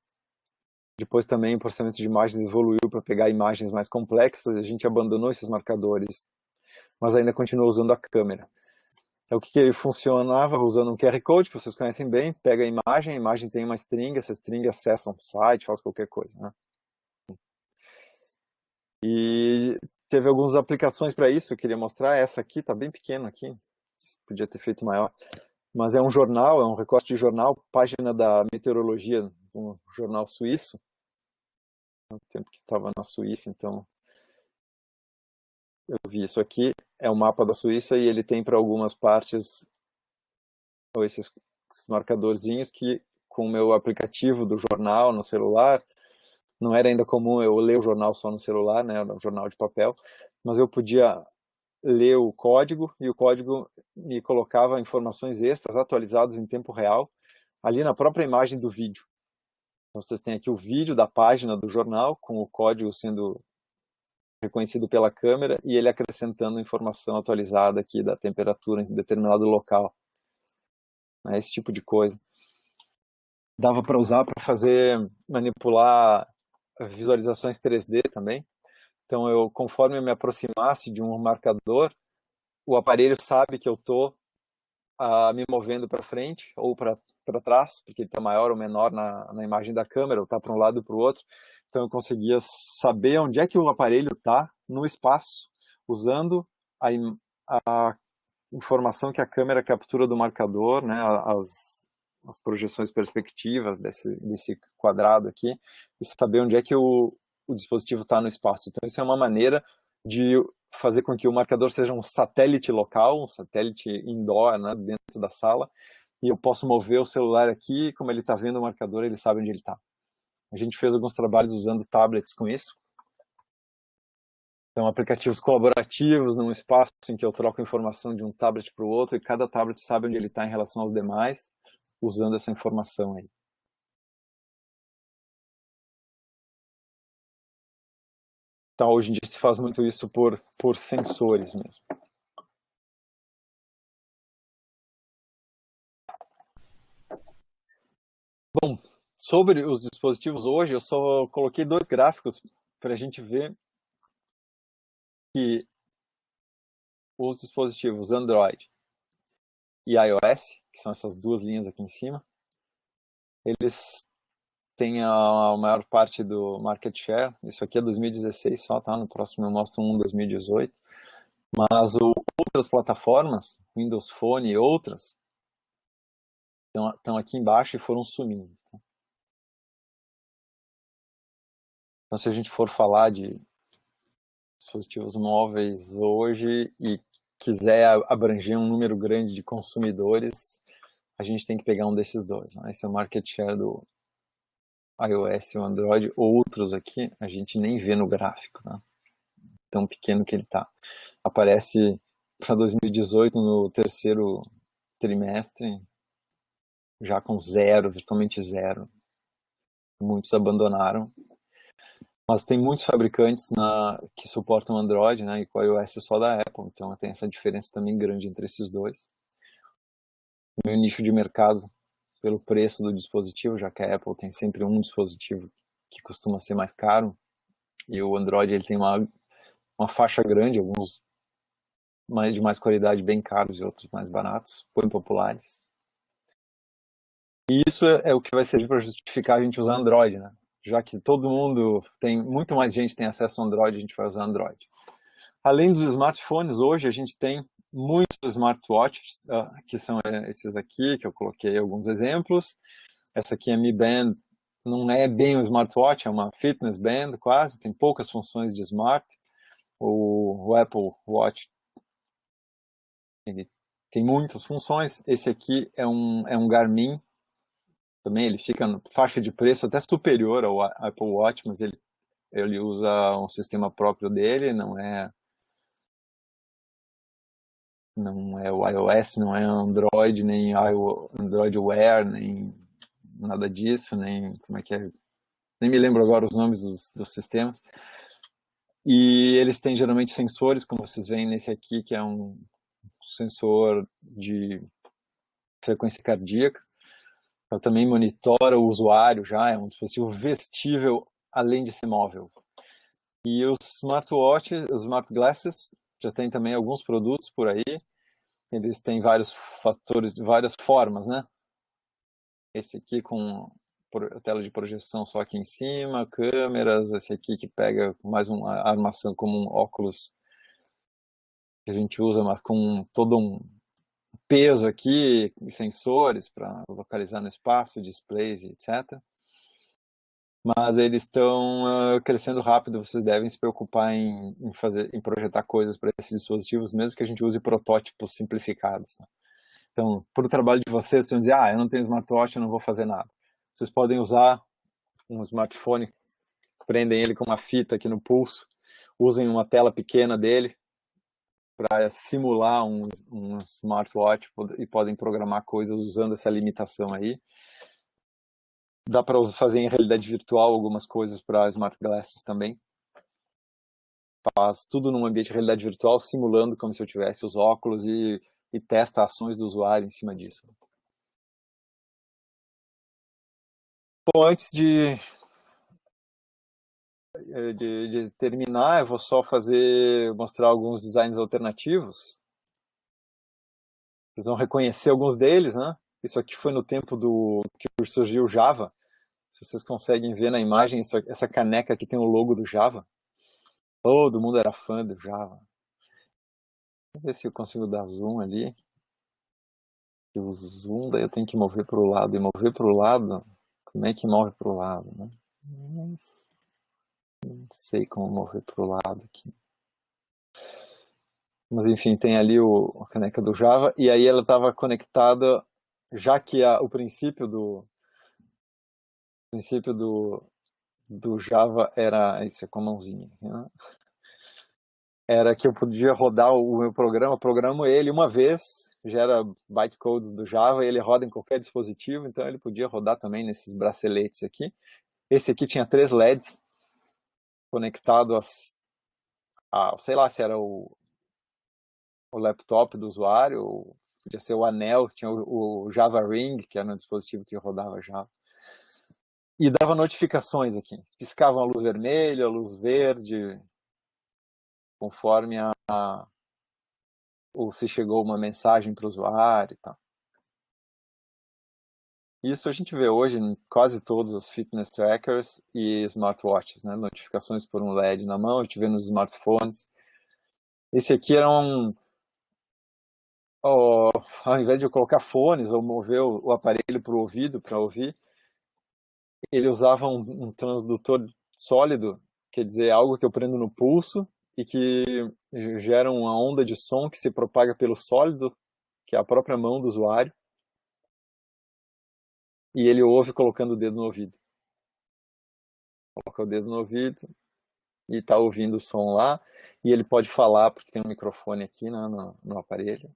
Depois também o processamento de imagens evoluiu para pegar imagens mais complexas, a gente abandonou esses marcadores, mas ainda continuou usando a câmera. Então, o que ele funcionava usando um QR Code, que vocês conhecem bem, pega a imagem tem uma string, essa string acessa um site, faz qualquer coisa, né? E teve algumas aplicações para isso, eu queria mostrar. Essa aqui está bem pequena aqui, podia ter feito maior. Mas é um jornal, é um recorte de jornal, página da meteorologia, um jornal suíço. No tempo que estava na Suíça, então eu vi isso aqui. É um mapa da Suíça e ele tem para algumas partes esses marcadorzinhos que, com o meu aplicativo do jornal no celular, não era ainda comum eu ler o jornal só no celular, né, o jornal de papel, mas eu podia ler o código e o código me colocava informações extras atualizadas em tempo real ali na própria imagem do vídeo. Então, vocês têm aqui o vídeo da página do jornal com o código sendo reconhecido pela câmera e ele acrescentando informação atualizada aqui da temperatura em determinado local. Esse tipo de coisa. Dava para usar para manipular visualizações 3D também. Então, conforme eu me aproximasse de um marcador, o aparelho sabe que eu estou me movendo para frente ou para trás, porque ele está maior ou menor na imagem da câmera, ou está para um lado ou para o outro. Então, eu conseguia saber onde é que o aparelho está no espaço, usando a informação que a câmera captura do marcador, né, as projeções perspectivas desse quadrado aqui, e saber onde é que o dispositivo está no espaço. Então, isso é uma maneira de fazer com que o marcador seja um satélite local, um satélite indoor, né, dentro da sala, e eu posso mover o celular aqui, como ele está vendo o marcador, ele sabe onde ele está. A gente fez alguns trabalhos usando tablets com isso. Então, aplicativos colaborativos num espaço em que eu troco informação de um tablet para o outro e cada tablet sabe onde ele está em relação aos demais, usando essa informação aí. Então, hoje em dia se faz muito isso por sensores mesmo. Bom, sobre os dispositivos hoje, eu só coloquei 2 gráficos para a gente ver que os dispositivos Android e iOS, que são essas 2 linhas aqui em cima, eles têm a maior parte do market share. Isso aqui é 2016 só, tá? No próximo eu mostro um 2018. Mas outras plataformas, Windows Phone e outras, estão aqui embaixo e foram sumindo. Então, se a gente for falar de dispositivos móveis hoje e quiser abranger um número grande de consumidores, a gente tem que pegar um desses dois. Né? Esse é o market share do iOS e o Android. Outros aqui a gente nem vê no gráfico, né? Tão pequeno que ele está. Aparece para 2018 no terceiro trimestre, já com zero, virtualmente zero. Muitos abandonaram. Mas tem muitos fabricantes que suportam Android, né, e com o iOS só da Apple, então tem essa diferença também grande entre esses dois. O meu nicho de mercado, pelo preço do dispositivo, já que a Apple tem sempre um dispositivo que costuma ser mais caro, E o Android ele tem uma faixa grande, alguns de mais qualidade bem caros e outros mais baratos, bem populares. E isso é o que vai servir para justificar a gente usar Android, né? Já que todo mundo tem, muito mais gente tem acesso ao Android, a gente vai usar Android. Além dos smartphones, hoje a gente tem muitos smartwatches, que são esses aqui, que eu coloquei alguns exemplos. Essa aqui é a Mi Band, não é bem um smartwatch, é uma fitness band quase, tem poucas funções de smart. O Apple Watch, ele tem muitas funções. Esse aqui é um Garmin, também ele fica na faixa de preço até superior ao Apple Watch, mas ele usa um sistema próprio dele, não é o iOS, não é Android, nem Android Wear, nem nada disso, nem como é que é, nem me lembro agora os nomes dos sistemas. E eles têm geralmente sensores, como vocês veem nesse aqui, que é um sensor de frequência cardíaca. Então, também monitora o usuário já, é um dispositivo vestível, além de ser móvel. E os smartwatches, os smart glasses, já tem também alguns produtos por aí. Eles têm vários fatores, várias formas, né? Esse aqui com tela de projeção só aqui em cima, câmeras, esse aqui que pega mais uma armação como um óculos que a gente usa, mas com todo um peso aqui, sensores para localizar no espaço, displays, etc. Mas eles estão crescendo rápido, vocês devem se preocupar em projetar coisas para esses dispositivos, mesmo que a gente use protótipos simplificados. Né? Então, para o trabalho de vocês, vocês vão dizer, eu não tenho smartwatch, eu não vou fazer nada. Vocês podem usar um smartphone, prendem ele com uma fita aqui no pulso, usem uma tela pequena dele para simular um smartwatch e podem programar coisas usando essa limitação aí. Dá para fazer em realidade virtual algumas coisas para smart glasses também. Faz tudo num ambiente de realidade virtual, simulando como se eu tivesse os óculos e testa ações do usuário em cima disso. Bom, antes de terminar, eu vou só mostrar alguns designs alternativos. Vocês vão reconhecer alguns deles, né? Isso aqui foi no tempo que surgiu o Java. Se vocês conseguem ver na imagem, essa caneca aqui tem o logo do Java. Todo mundo era fã do Java. Vou ver se eu consigo dar zoom ali. E o zoom daí eu tenho que mover para o lado. E mover para o lado, como é que move para o lado, né? Não sei como mover para o lado aqui. Mas enfim, tem ali a caneca do Java. E aí ela estava conectada, já que o princípio do Java era, isso é com a mãozinha, né? Era que eu podia rodar o meu programo ele uma vez, gera bytecodes do Java, e ele roda em qualquer dispositivo, então ele podia rodar também nesses braceletes aqui. Esse aqui tinha 3 LEDs conectados sei lá se era o laptop do usuário, ou podia ser o anel, tinha o Java Ring, que era um dispositivo que rodava Java. E dava notificações aqui. Piscava a luz vermelha, a luz verde, conforme ou se chegou uma mensagem para o usuário e tal. Isso a gente vê hoje em quase todos os fitness trackers e smartwatches, né? Notificações por um LED na mão, a gente vê nos smartphones. Esse aqui era ao invés de eu colocar fones ou mover o aparelho para o ouvido para ouvir, ele usava um transdutor sólido, quer dizer, algo que eu prendo no pulso e que gera uma onda de som que se propaga pelo sólido, que é a própria mão do usuário, e ele ouve colocando o dedo no ouvido. Coloca o dedo no ouvido e está ouvindo o som lá, e ele pode falar, porque tem um microfone aqui, né, no aparelho,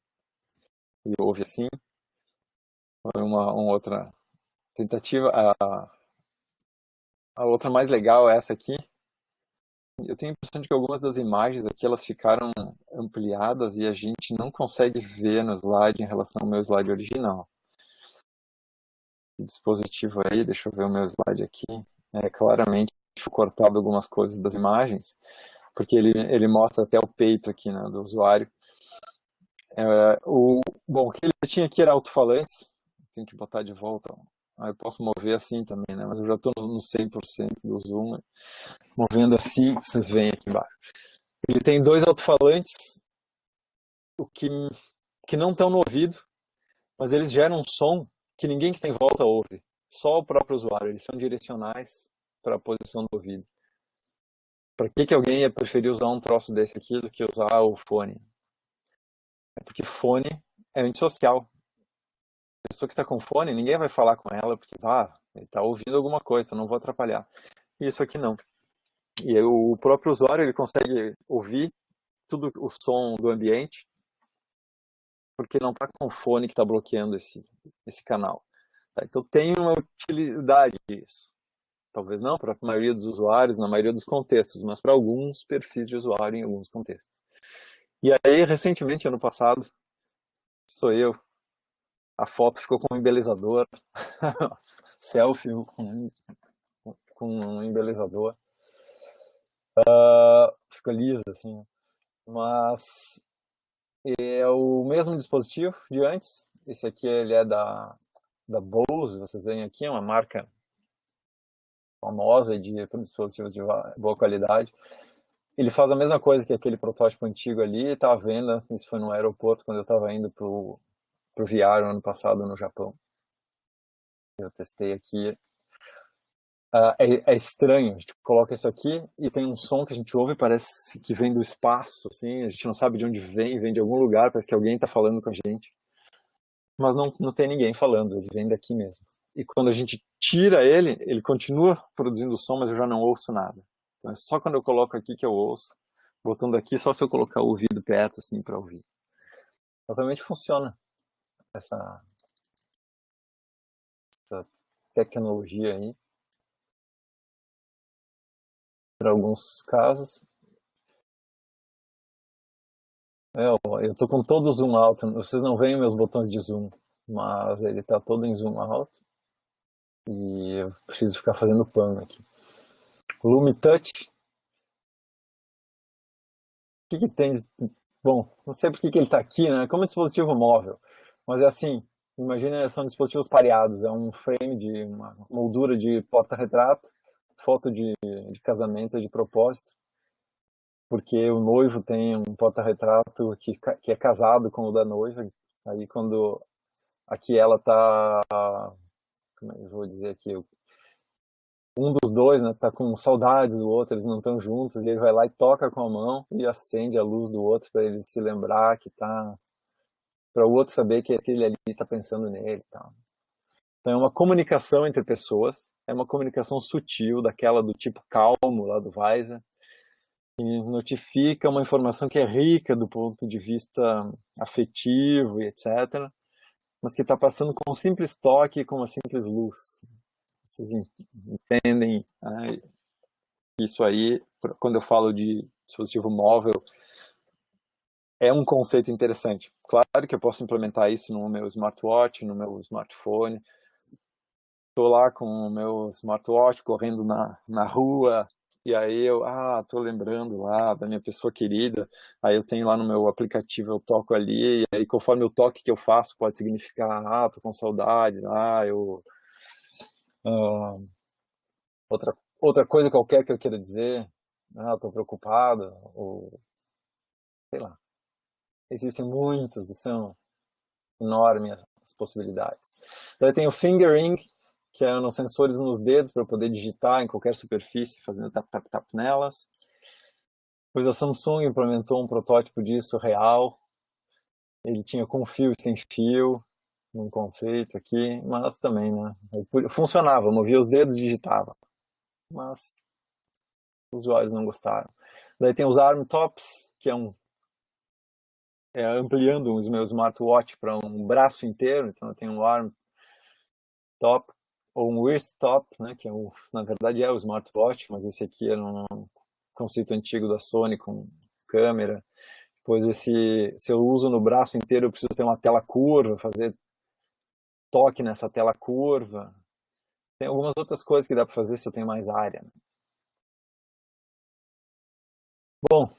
e ouve assim. Uma outra tentativa. A outra mais legal é essa aqui. Eu tenho a impressão de que algumas das imagens aqui elas ficaram ampliadas e a gente não consegue ver no slide em relação ao meu slide original. Esse dispositivo aí, deixa eu ver o meu slide aqui, claramente foi cortado algumas coisas das imagens, porque ele mostra até o peito aqui, né, do usuário. Bom, o que ele tinha aqui era alto-falantes, tem que botar de volta. Eu posso mover assim também, né? Mas eu já estou no 100% do zoom. Movendo assim, vocês veem aqui embaixo. Ele tem dois alto-falantes, o que não estão no ouvido, mas eles geram um som que ninguém que tem em volta ouve. Só o próprio usuário. Eles são direcionais para a posição do ouvido. Para que alguém ia preferir usar um troço desse aqui do que usar o fone? É porque fone é antissocial. A pessoa que está com fone, ninguém vai falar com ela porque ele está ouvindo alguma coisa, então não vou atrapalhar. E isso aqui não. E o próprio usuário ele consegue ouvir tudo o som do ambiente porque não está com fone que está bloqueando esse canal. Tá? Então tem uma utilidade isso. Talvez não para a maioria dos usuários, na maioria dos contextos, mas para alguns perfis de usuário em alguns contextos. E aí, recentemente, ano passado, sou eu. A foto ficou com um embelezador. Selfie com um embelezador. Ficou lisa, assim. Mas é o mesmo dispositivo de antes. Esse aqui ele é da Bose, vocês veem aqui, é uma marca famosa de dispositivos de boa qualidade. Ele faz a mesma coisa que aquele protótipo antigo ali, está à venda. Isso foi no aeroporto quando eu estava indo para o VR ano passado no Japão. Eu testei aqui. É estranho, a gente coloca isso aqui e tem um som que a gente ouve, parece que vem do espaço, assim, a gente não sabe de onde vem de algum lugar, parece que alguém está falando com a gente. Mas não tem ninguém falando, ele vem daqui mesmo. E quando a gente tira ele continua produzindo som, mas eu já não ouço nada. Então é só quando eu coloco aqui que eu ouço. Botando aqui, só se eu colocar o ouvido perto, assim, para ouvir. Realmente funciona essa tecnologia aí. Para alguns casos. Eu tô com todo o zoom alto. Vocês não veem meus botões de zoom, mas ele tá todo em zoom alto. E eu preciso ficar fazendo pano aqui. Lume Touch. O que tem de... Bom, não sei por que ele tá aqui, né? Como dispositivo móvel. Mas é assim, imagina, são dispositivos pareados. É um frame de uma moldura de porta-retrato, foto de casamento de propósito. Porque o noivo tem um porta-retrato que é casado com o da noiva. Aí quando aqui ela tá, como é que eu vou dizer aqui, um dos dois, né, tá com saudades do outro, eles não estão juntos, e ele vai lá e toca com a mão e acende a luz do outro para ele se lembrar que tá, para o outro saber que aquele ali tá pensando nele e tal. Então é uma comunicação entre pessoas, é uma comunicação sutil, daquela do tipo calmo lá do Weiser, e notifica uma informação que é rica do ponto de vista afetivo e etc., mas que está passando com um simples toque, com uma simples luz. Vocês entendem, né? Isso aí, quando eu falo de dispositivo móvel, é um conceito interessante. Claro que eu posso implementar isso no meu smartwatch, no meu smartphone. Estou lá com o meu smartwatch correndo na rua, e aí tô lembrando lá da minha pessoa querida, aí eu tenho lá no meu aplicativo, eu toco ali, e aí conforme o toque que eu faço pode significar, tô com saudade, ah, outra coisa qualquer que eu queira dizer, tô preocupado, ou sei lá. Existem muitos, são enormes as possibilidades. Daí tem o fingering, que é nos sensores nos dedos para poder digitar em qualquer superfície, fazendo tap, tap, tap nelas. Depois a Samsung implementou um protótipo disso real. Ele tinha com fio e sem fio, num conceito aqui, mas também, né? Funcionava, movia os dedos e digitava. Mas os usuários não gostaram. Daí tem os Arm Tops, que ampliando os meus smartwatch para um braço inteiro, então eu tenho um Arm Top ou um Wrist Top, né, que na verdade é o smartwatch, mas esse aqui era um conceito antigo da Sony com câmera. Depois se eu uso no braço inteiro, eu preciso ter uma tela curva, fazer toque nessa tela curva. Tem algumas outras coisas que dá para fazer se eu tenho mais área, né? Bom,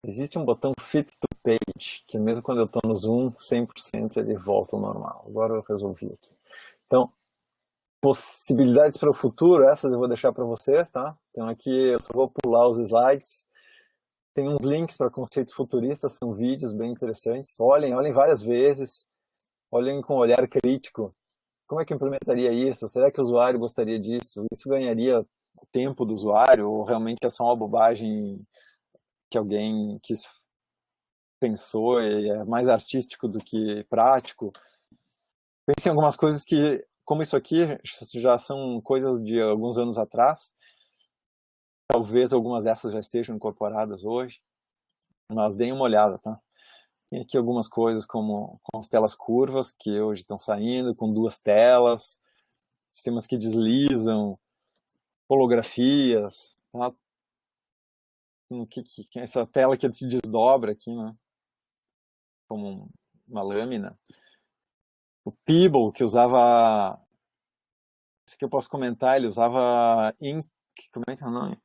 existe um botão Fit to Page, que mesmo quando eu estou no Zoom, 100% ele volta ao normal. Agora eu resolvi aqui. Então, possibilidades para o futuro, essas eu vou deixar para vocês, tá? Então aqui eu só vou pular os slides. Tem uns links para conceitos futuristas, são vídeos bem interessantes. Olhem várias vezes, olhem com um olhar crítico. Como é que eu implementaria isso? Será que o usuário gostaria disso? Isso ganharia o tempo do usuário? Ou realmente é só uma bobagem que alguém pensou e é mais artístico do que prático? Pensem em algumas coisas que, como isso aqui, já são coisas de alguns anos atrás. Talvez algumas dessas já estejam incorporadas hoje, mas deem uma olhada, tá? Tem aqui algumas coisas como com as telas curvas, que hoje estão saindo, com duas telas, sistemas que deslizam, holografias, tá? Essa tela que se desdobra aqui, né? Como uma lâmina. O Peeble, que usava... Isso aqui eu posso comentar, ele usava ink, como é que é o nome?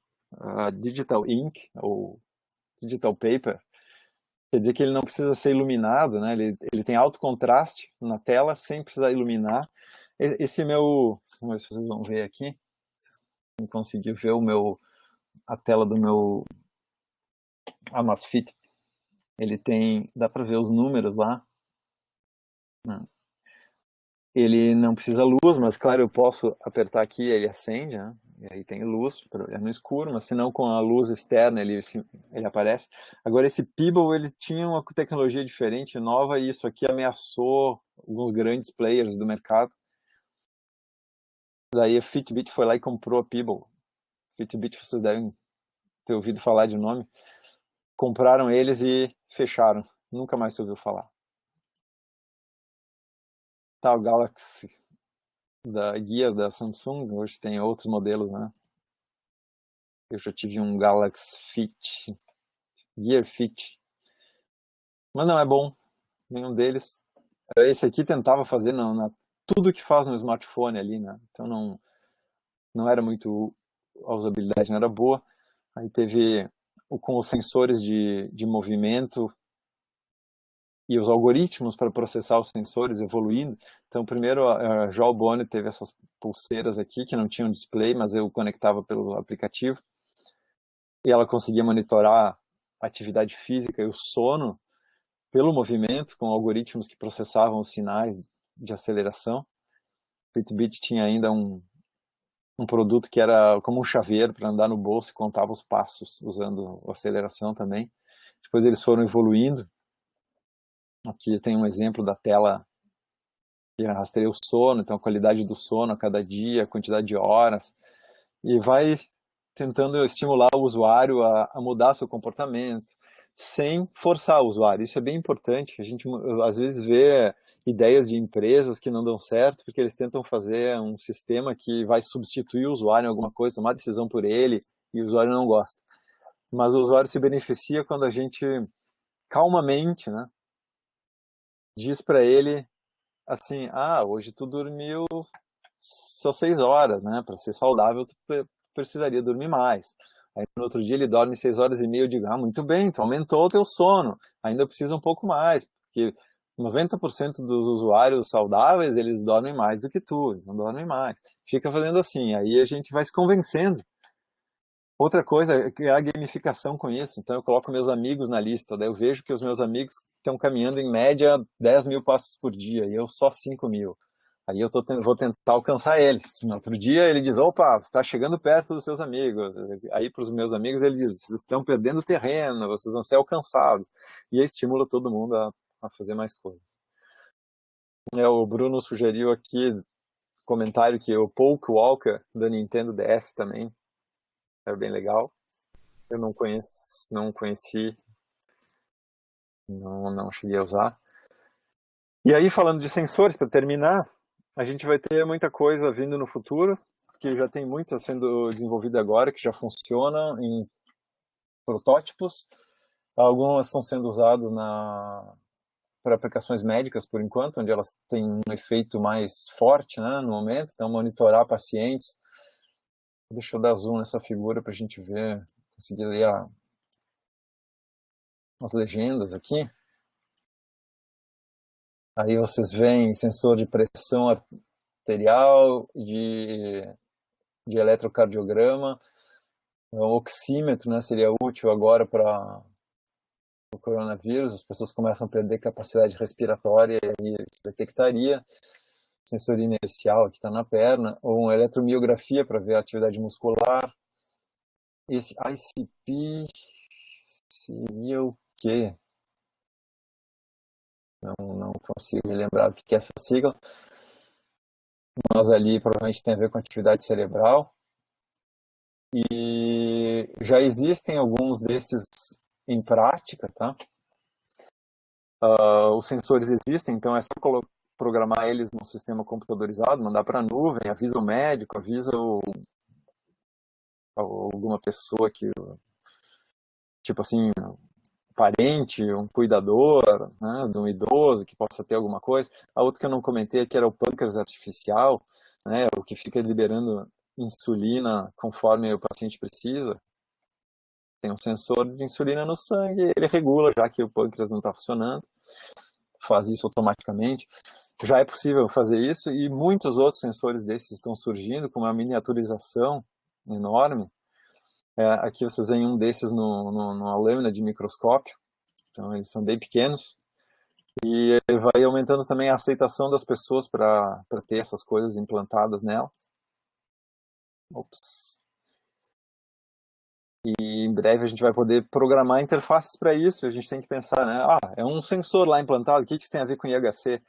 Digital Ink, ou Digital Paper. Quer dizer que ele não precisa ser iluminado, né? Ele tem alto contraste na tela sem precisar iluminar. Esse meu, vamos ver se vocês vão ver aqui, vocês vão conseguir ver a tela do meu Amazfit. Ele tem, dá para ver os números lá. Ele não precisa luz, mas claro, eu posso apertar aqui, ele acende, né? E aí tem luz, é no escuro, mas se não com a luz externa ele aparece. Agora esse Peeble, ele tinha uma tecnologia diferente, nova, e isso aqui ameaçou alguns grandes players do mercado. Daí a Fitbit foi lá e comprou a Peeble. Fitbit, vocês devem ter ouvido falar de nome. Compraram eles e fecharam. Nunca mais se ouviu falar. Tá, o Galaxy da Gear da Samsung, hoje tem outros modelos, né? Eu já tive um Galaxy Fit, Gear Fit, mas não é bom, nenhum deles. Esse aqui tentava fazer tudo que faz no smartphone ali, né? Então não era muito, a usabilidade não era boa. Aí teve com os sensores de movimento e os algoritmos para processar os sensores evoluindo. Então, primeiro, a Jawbone teve essas pulseiras aqui que não tinham display, mas eu conectava pelo aplicativo. E ela conseguia monitorar a atividade física e o sono pelo movimento, com algoritmos que processavam os sinais de aceleração. Fitbit tinha ainda um produto que era como um chaveiro para andar no bolso e contava os passos, usando a aceleração também. Depois eles foram evoluindo. Aqui tem um exemplo da tela que rastreia o sono, então a qualidade do sono a cada dia, a quantidade de horas, e vai tentando estimular o usuário a mudar seu comportamento, sem forçar o usuário. Isso é bem importante. A gente às vezes vê ideias de empresas que não dão certo porque eles tentam fazer um sistema que vai substituir o usuário em alguma coisa, tomar decisão por ele, e o usuário não gosta. Mas o usuário se beneficia quando a gente calmamente, né, diz para ele assim: hoje tu dormiu só 6 horas, né? Para ser saudável, tu precisaria dormir mais. Aí no outro dia ele dorme 6 horas e meia, eu digo: muito bem, tu aumentou o teu sono, ainda precisa um pouco mais, porque 90% dos usuários saudáveis, eles dormem mais do que tu, não dormem mais. Fica fazendo assim, aí a gente vai se convencendo. Outra coisa é criar gamificação com isso. Então eu coloco meus amigos na lista, daí eu vejo que os meus amigos estão caminhando em média 10 mil passos por dia, e eu só 5 mil. Aí eu vou tentar alcançar eles. No outro dia ele diz: opa, você está chegando perto dos seus amigos. Aí para os meus amigos ele diz: vocês estão perdendo terreno, vocês vão ser alcançados. E aí estimula todo mundo a fazer mais coisas. O Bruno sugeriu aqui, comentário, que o Poke Walker da Nintendo DS também é bem legal. Eu não conheci, não cheguei a usar. E aí, falando de sensores, para terminar, a gente vai ter muita coisa vindo no futuro, que já tem muita sendo desenvolvida agora, que já funciona em protótipos. Algumas estão sendo usadas para aplicações médicas, por enquanto, onde elas têm um efeito mais forte, né, no momento. Então, monitorar pacientes Deixa eu dar zoom nessa figura para a gente ver, conseguir ler as legendas aqui. Aí vocês veem sensor de pressão arterial, de eletrocardiograma, um oxímetro, né, seria útil agora para o coronavírus. As pessoas começam a perder capacidade respiratória e isso detectaria. Sensor inercial que está na perna, ou uma eletromiografia para ver a atividade muscular. Esse ICP seria o quê? Não consigo me lembrar do que é essa sigla, mas ali provavelmente tem a ver com atividade cerebral. E já existem alguns desses em prática, tá? Os sensores existem, então é só programar eles num sistema computadorizado, mandar para a nuvem, avisa o médico, avisa alguma pessoa que, tipo assim, parente, um cuidador, né, de um idoso que possa ter alguma coisa. A outra que eu não comentei aqui era o pâncreas artificial, né, o que fica liberando insulina conforme o paciente precisa. Tem um sensor de insulina no sangue, ele regula, já que o pâncreas não está funcionando, faz isso automaticamente. Já é possível fazer isso e muitos outros sensores desses estão surgindo com uma miniaturização enorme. Aqui vocês veem um desses numa lâmina de microscópio, então eles são bem pequenos. E vai aumentando também a aceitação das pessoas para ter essas coisas implantadas nelas. Ops. E em breve a gente vai poder programar interfaces para isso. A gente tem que pensar, né? É um sensor lá implantado, o que isso tem a ver com IHC?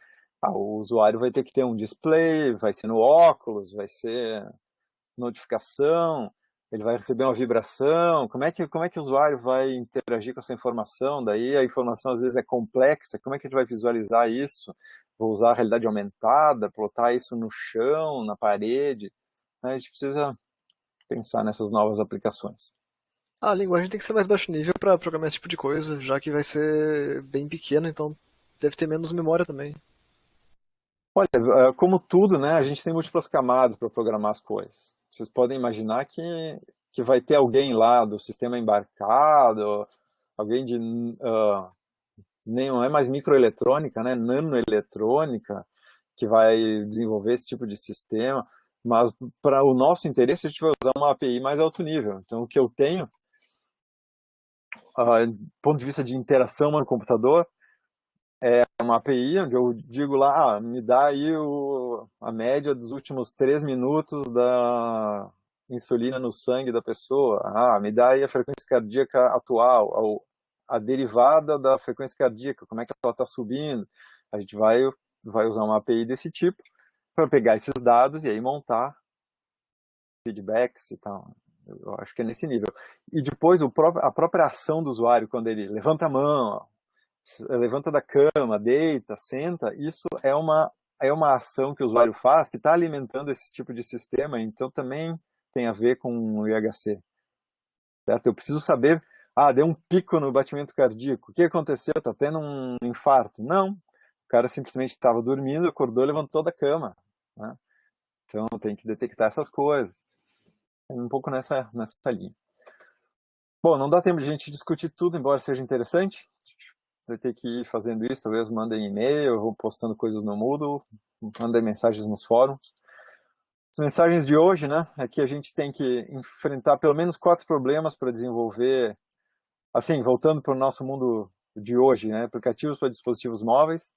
O usuário vai ter que ter um display, vai ser no óculos, vai ser notificação, ele vai receber uma vibração. Como é que o usuário vai interagir com essa informação? Daí a informação às vezes é complexa, como é que ele vai visualizar isso? Vou usar a realidade aumentada, plotar isso no chão, na parede. A gente precisa pensar nessas novas aplicações. A linguagem tem que ser mais baixo nível para programar esse tipo de coisa, já que vai ser bem pequena, então deve ter menos memória também. Olha, como tudo, né, a gente tem múltiplas camadas para programar as coisas. Vocês podem imaginar que vai ter alguém lá do sistema embarcado, alguém de nem não é mais microeletrônica, né, nanoeletrônica, que vai desenvolver esse tipo de sistema, mas para o nosso interesse a gente vai usar uma API mais alto nível. Então o que eu tenho, do ponto de vista de interação no computador, é uma API onde eu digo lá, me dá aí a média dos últimos 3 minutos da insulina no sangue da pessoa, me dá aí a frequência cardíaca atual, a derivada da frequência cardíaca, como é que ela está subindo. A gente vai usar uma API desse tipo para pegar esses dados e aí montar feedbacks e tal. Eu acho que é nesse nível. E depois a própria ação do usuário, quando ele levanta a mão, levanta da cama, deita, senta, isso é uma ação que o usuário faz que está alimentando esse tipo de sistema, então também tem a ver com o IHC. Certo? Eu preciso saber, deu um pico no batimento cardíaco, o que aconteceu? Está tendo um infarto? Não, o cara simplesmente estava dormindo, acordou e levantou da cama. Né? Então tem que detectar essas coisas. É um pouco nessa linha. Bom, não dá tempo de a gente discutir tudo, embora seja interessante. Vai ter que ir fazendo isso, talvez mandem e-mail, eu vou postando coisas no Moodle, mandem mensagens nos fóruns. As mensagens de hoje, né, é que a gente tem que enfrentar pelo menos 4 problemas para desenvolver, assim, voltando para o nosso mundo de hoje, né, aplicativos para dispositivos móveis.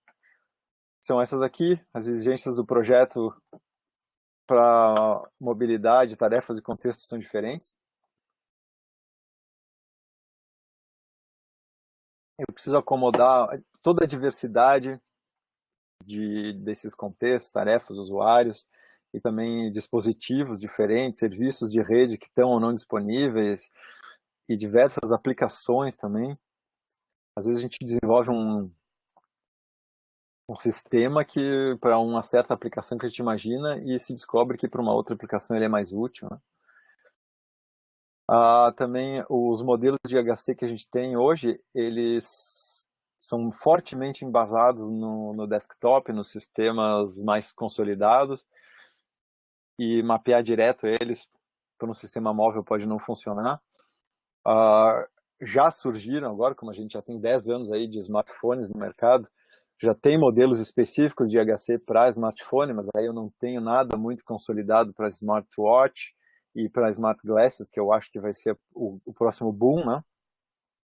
São essas aqui, as exigências do projeto para mobilidade, tarefas e contextos são diferentes. Eu preciso acomodar toda a diversidade desses contextos, tarefas, usuários, e também dispositivos diferentes, serviços de rede que estão ou não disponíveis, e diversas aplicações também. Às vezes a gente desenvolve um sistema que para uma certa aplicação que a gente imagina e se descobre que para uma outra aplicação ele é mais útil. Né? Também os modelos de HC que a gente tem hoje, eles são fortemente embasados no desktop, nos sistemas mais consolidados, e mapear direto eles para um sistema móvel pode não funcionar. Uh, já surgiram agora, como a gente já tem 10 anos aí de smartphones no mercado, já tem modelos específicos de HC para smartphone, mas aí eu não tenho nada muito consolidado para smartwatch e para smart glasses, que eu acho que vai ser o próximo boom, né?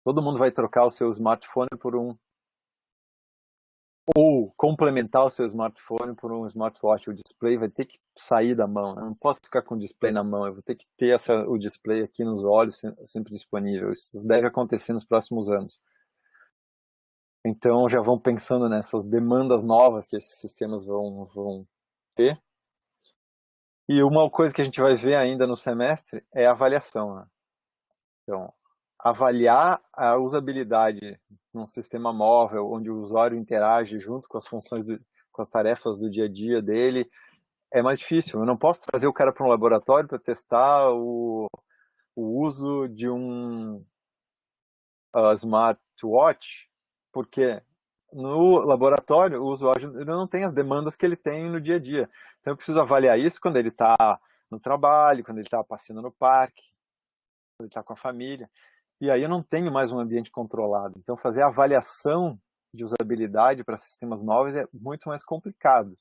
Todo mundo vai trocar o seu smartphone por ou complementar o seu smartphone por um smartwatch. O display vai ter que sair da mão. Eu não posso ficar com o display na mão, eu vou ter que ter o display aqui nos olhos sempre disponível. Isso deve acontecer nos próximos anos. Então já vão pensando nessas demandas novas que esses sistemas vão ter. E uma coisa que a gente vai ver ainda no semestre é a avaliação, né? Então, avaliar a usabilidade num sistema móvel, onde o usuário interage junto com as funções, com as tarefas do dia a dia dele, é mais difícil. Eu não posso trazer o cara para um laboratório para testar o uso de um smartwatch, porque no laboratório o usuário não tem as demandas que ele tem no dia a dia. Então eu preciso avaliar isso quando ele está no trabalho, quando ele está passeando no parque, quando ele está com a família. E aí eu não tenho mais um ambiente controlado. Então fazer a avaliação de usabilidade para sistemas móveis é muito mais complicado.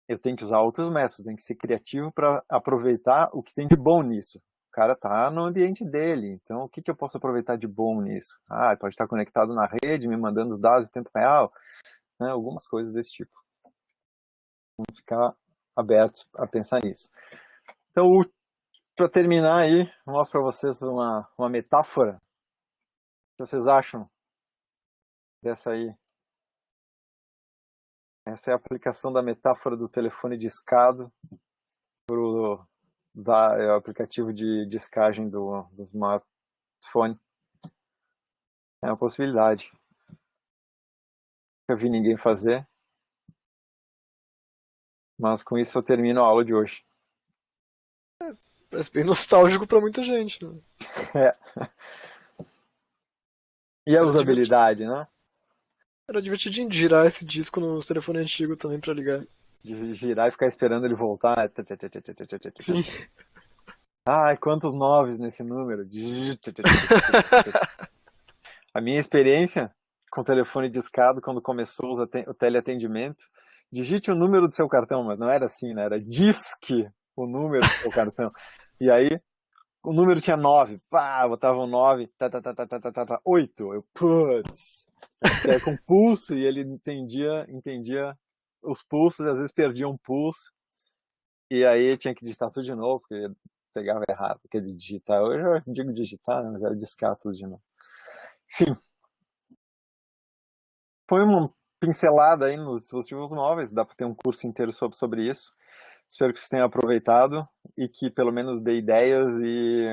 Eu tenho que usar outros métodos, tenho que ser criativo para aproveitar o que tem de bom nisso. O cara está no ambiente dele, então o que eu posso aproveitar de bom nisso? Ele pode estar conectado na rede, me mandando os dados em tempo real, né? Algumas coisas desse tipo. Vamos ficar abertos a pensar nisso. Então, para terminar aí, eu mostro para vocês uma metáfora. O que vocês acham dessa aí? Essa é a aplicação da metáfora do telefone discado para o aplicativo de discagem do smartphone. É uma possibilidade. Nunca vi ninguém fazer, mas com isso eu termino a aula de hoje. Parece bem nostálgico pra muita gente, né? É. E a Era divertido, usabilidade, né? era divertidinho girar esse disco no telefone antigo também pra ligar. De girar e ficar esperando ele voltar. Sim. Ai, quantos noves nesse número. A minha experiência com o telefone discado, quando começou o teleatendimento, digite o número do seu cartão, mas não era assim, né? Era disque o número do seu cartão. E aí, o número tinha 9. Pá, botava um 9. 8. Eu, putz. Com pulso, e ele entendia os pulsos, às vezes perdia um pulso. E aí tinha que digitar tudo de novo, porque pegava errado. Porque digitar, eu já digo digitar, né, mas era discar tudo de novo. Enfim, foi uma pincelada aí nos dispositivos móveis, dá para ter um curso inteiro sobre isso. Espero que vocês tenham aproveitado e que pelo menos dê ideias e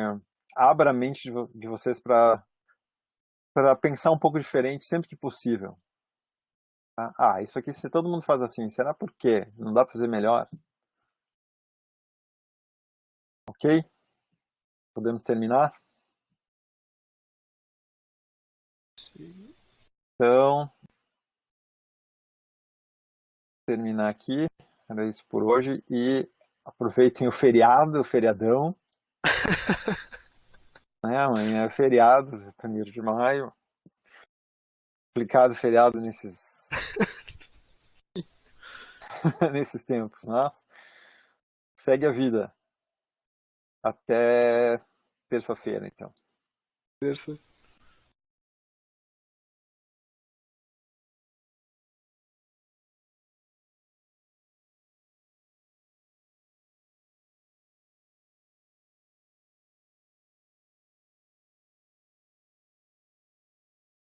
abra a mente de vocês para pensar um pouco diferente sempre que possível. Tá? Isso aqui se todo mundo faz assim, será por quê? Não dá para fazer melhor? Ok? Podemos terminar? Sim. Então, terminar aqui. Era isso por hoje. E aproveitem o feriado, o feriadão. Né? Amanhã é feriado, 1º de maio. Complicado feriado nesses tempos, mas segue a vida. Até terça-feira, então. Terça.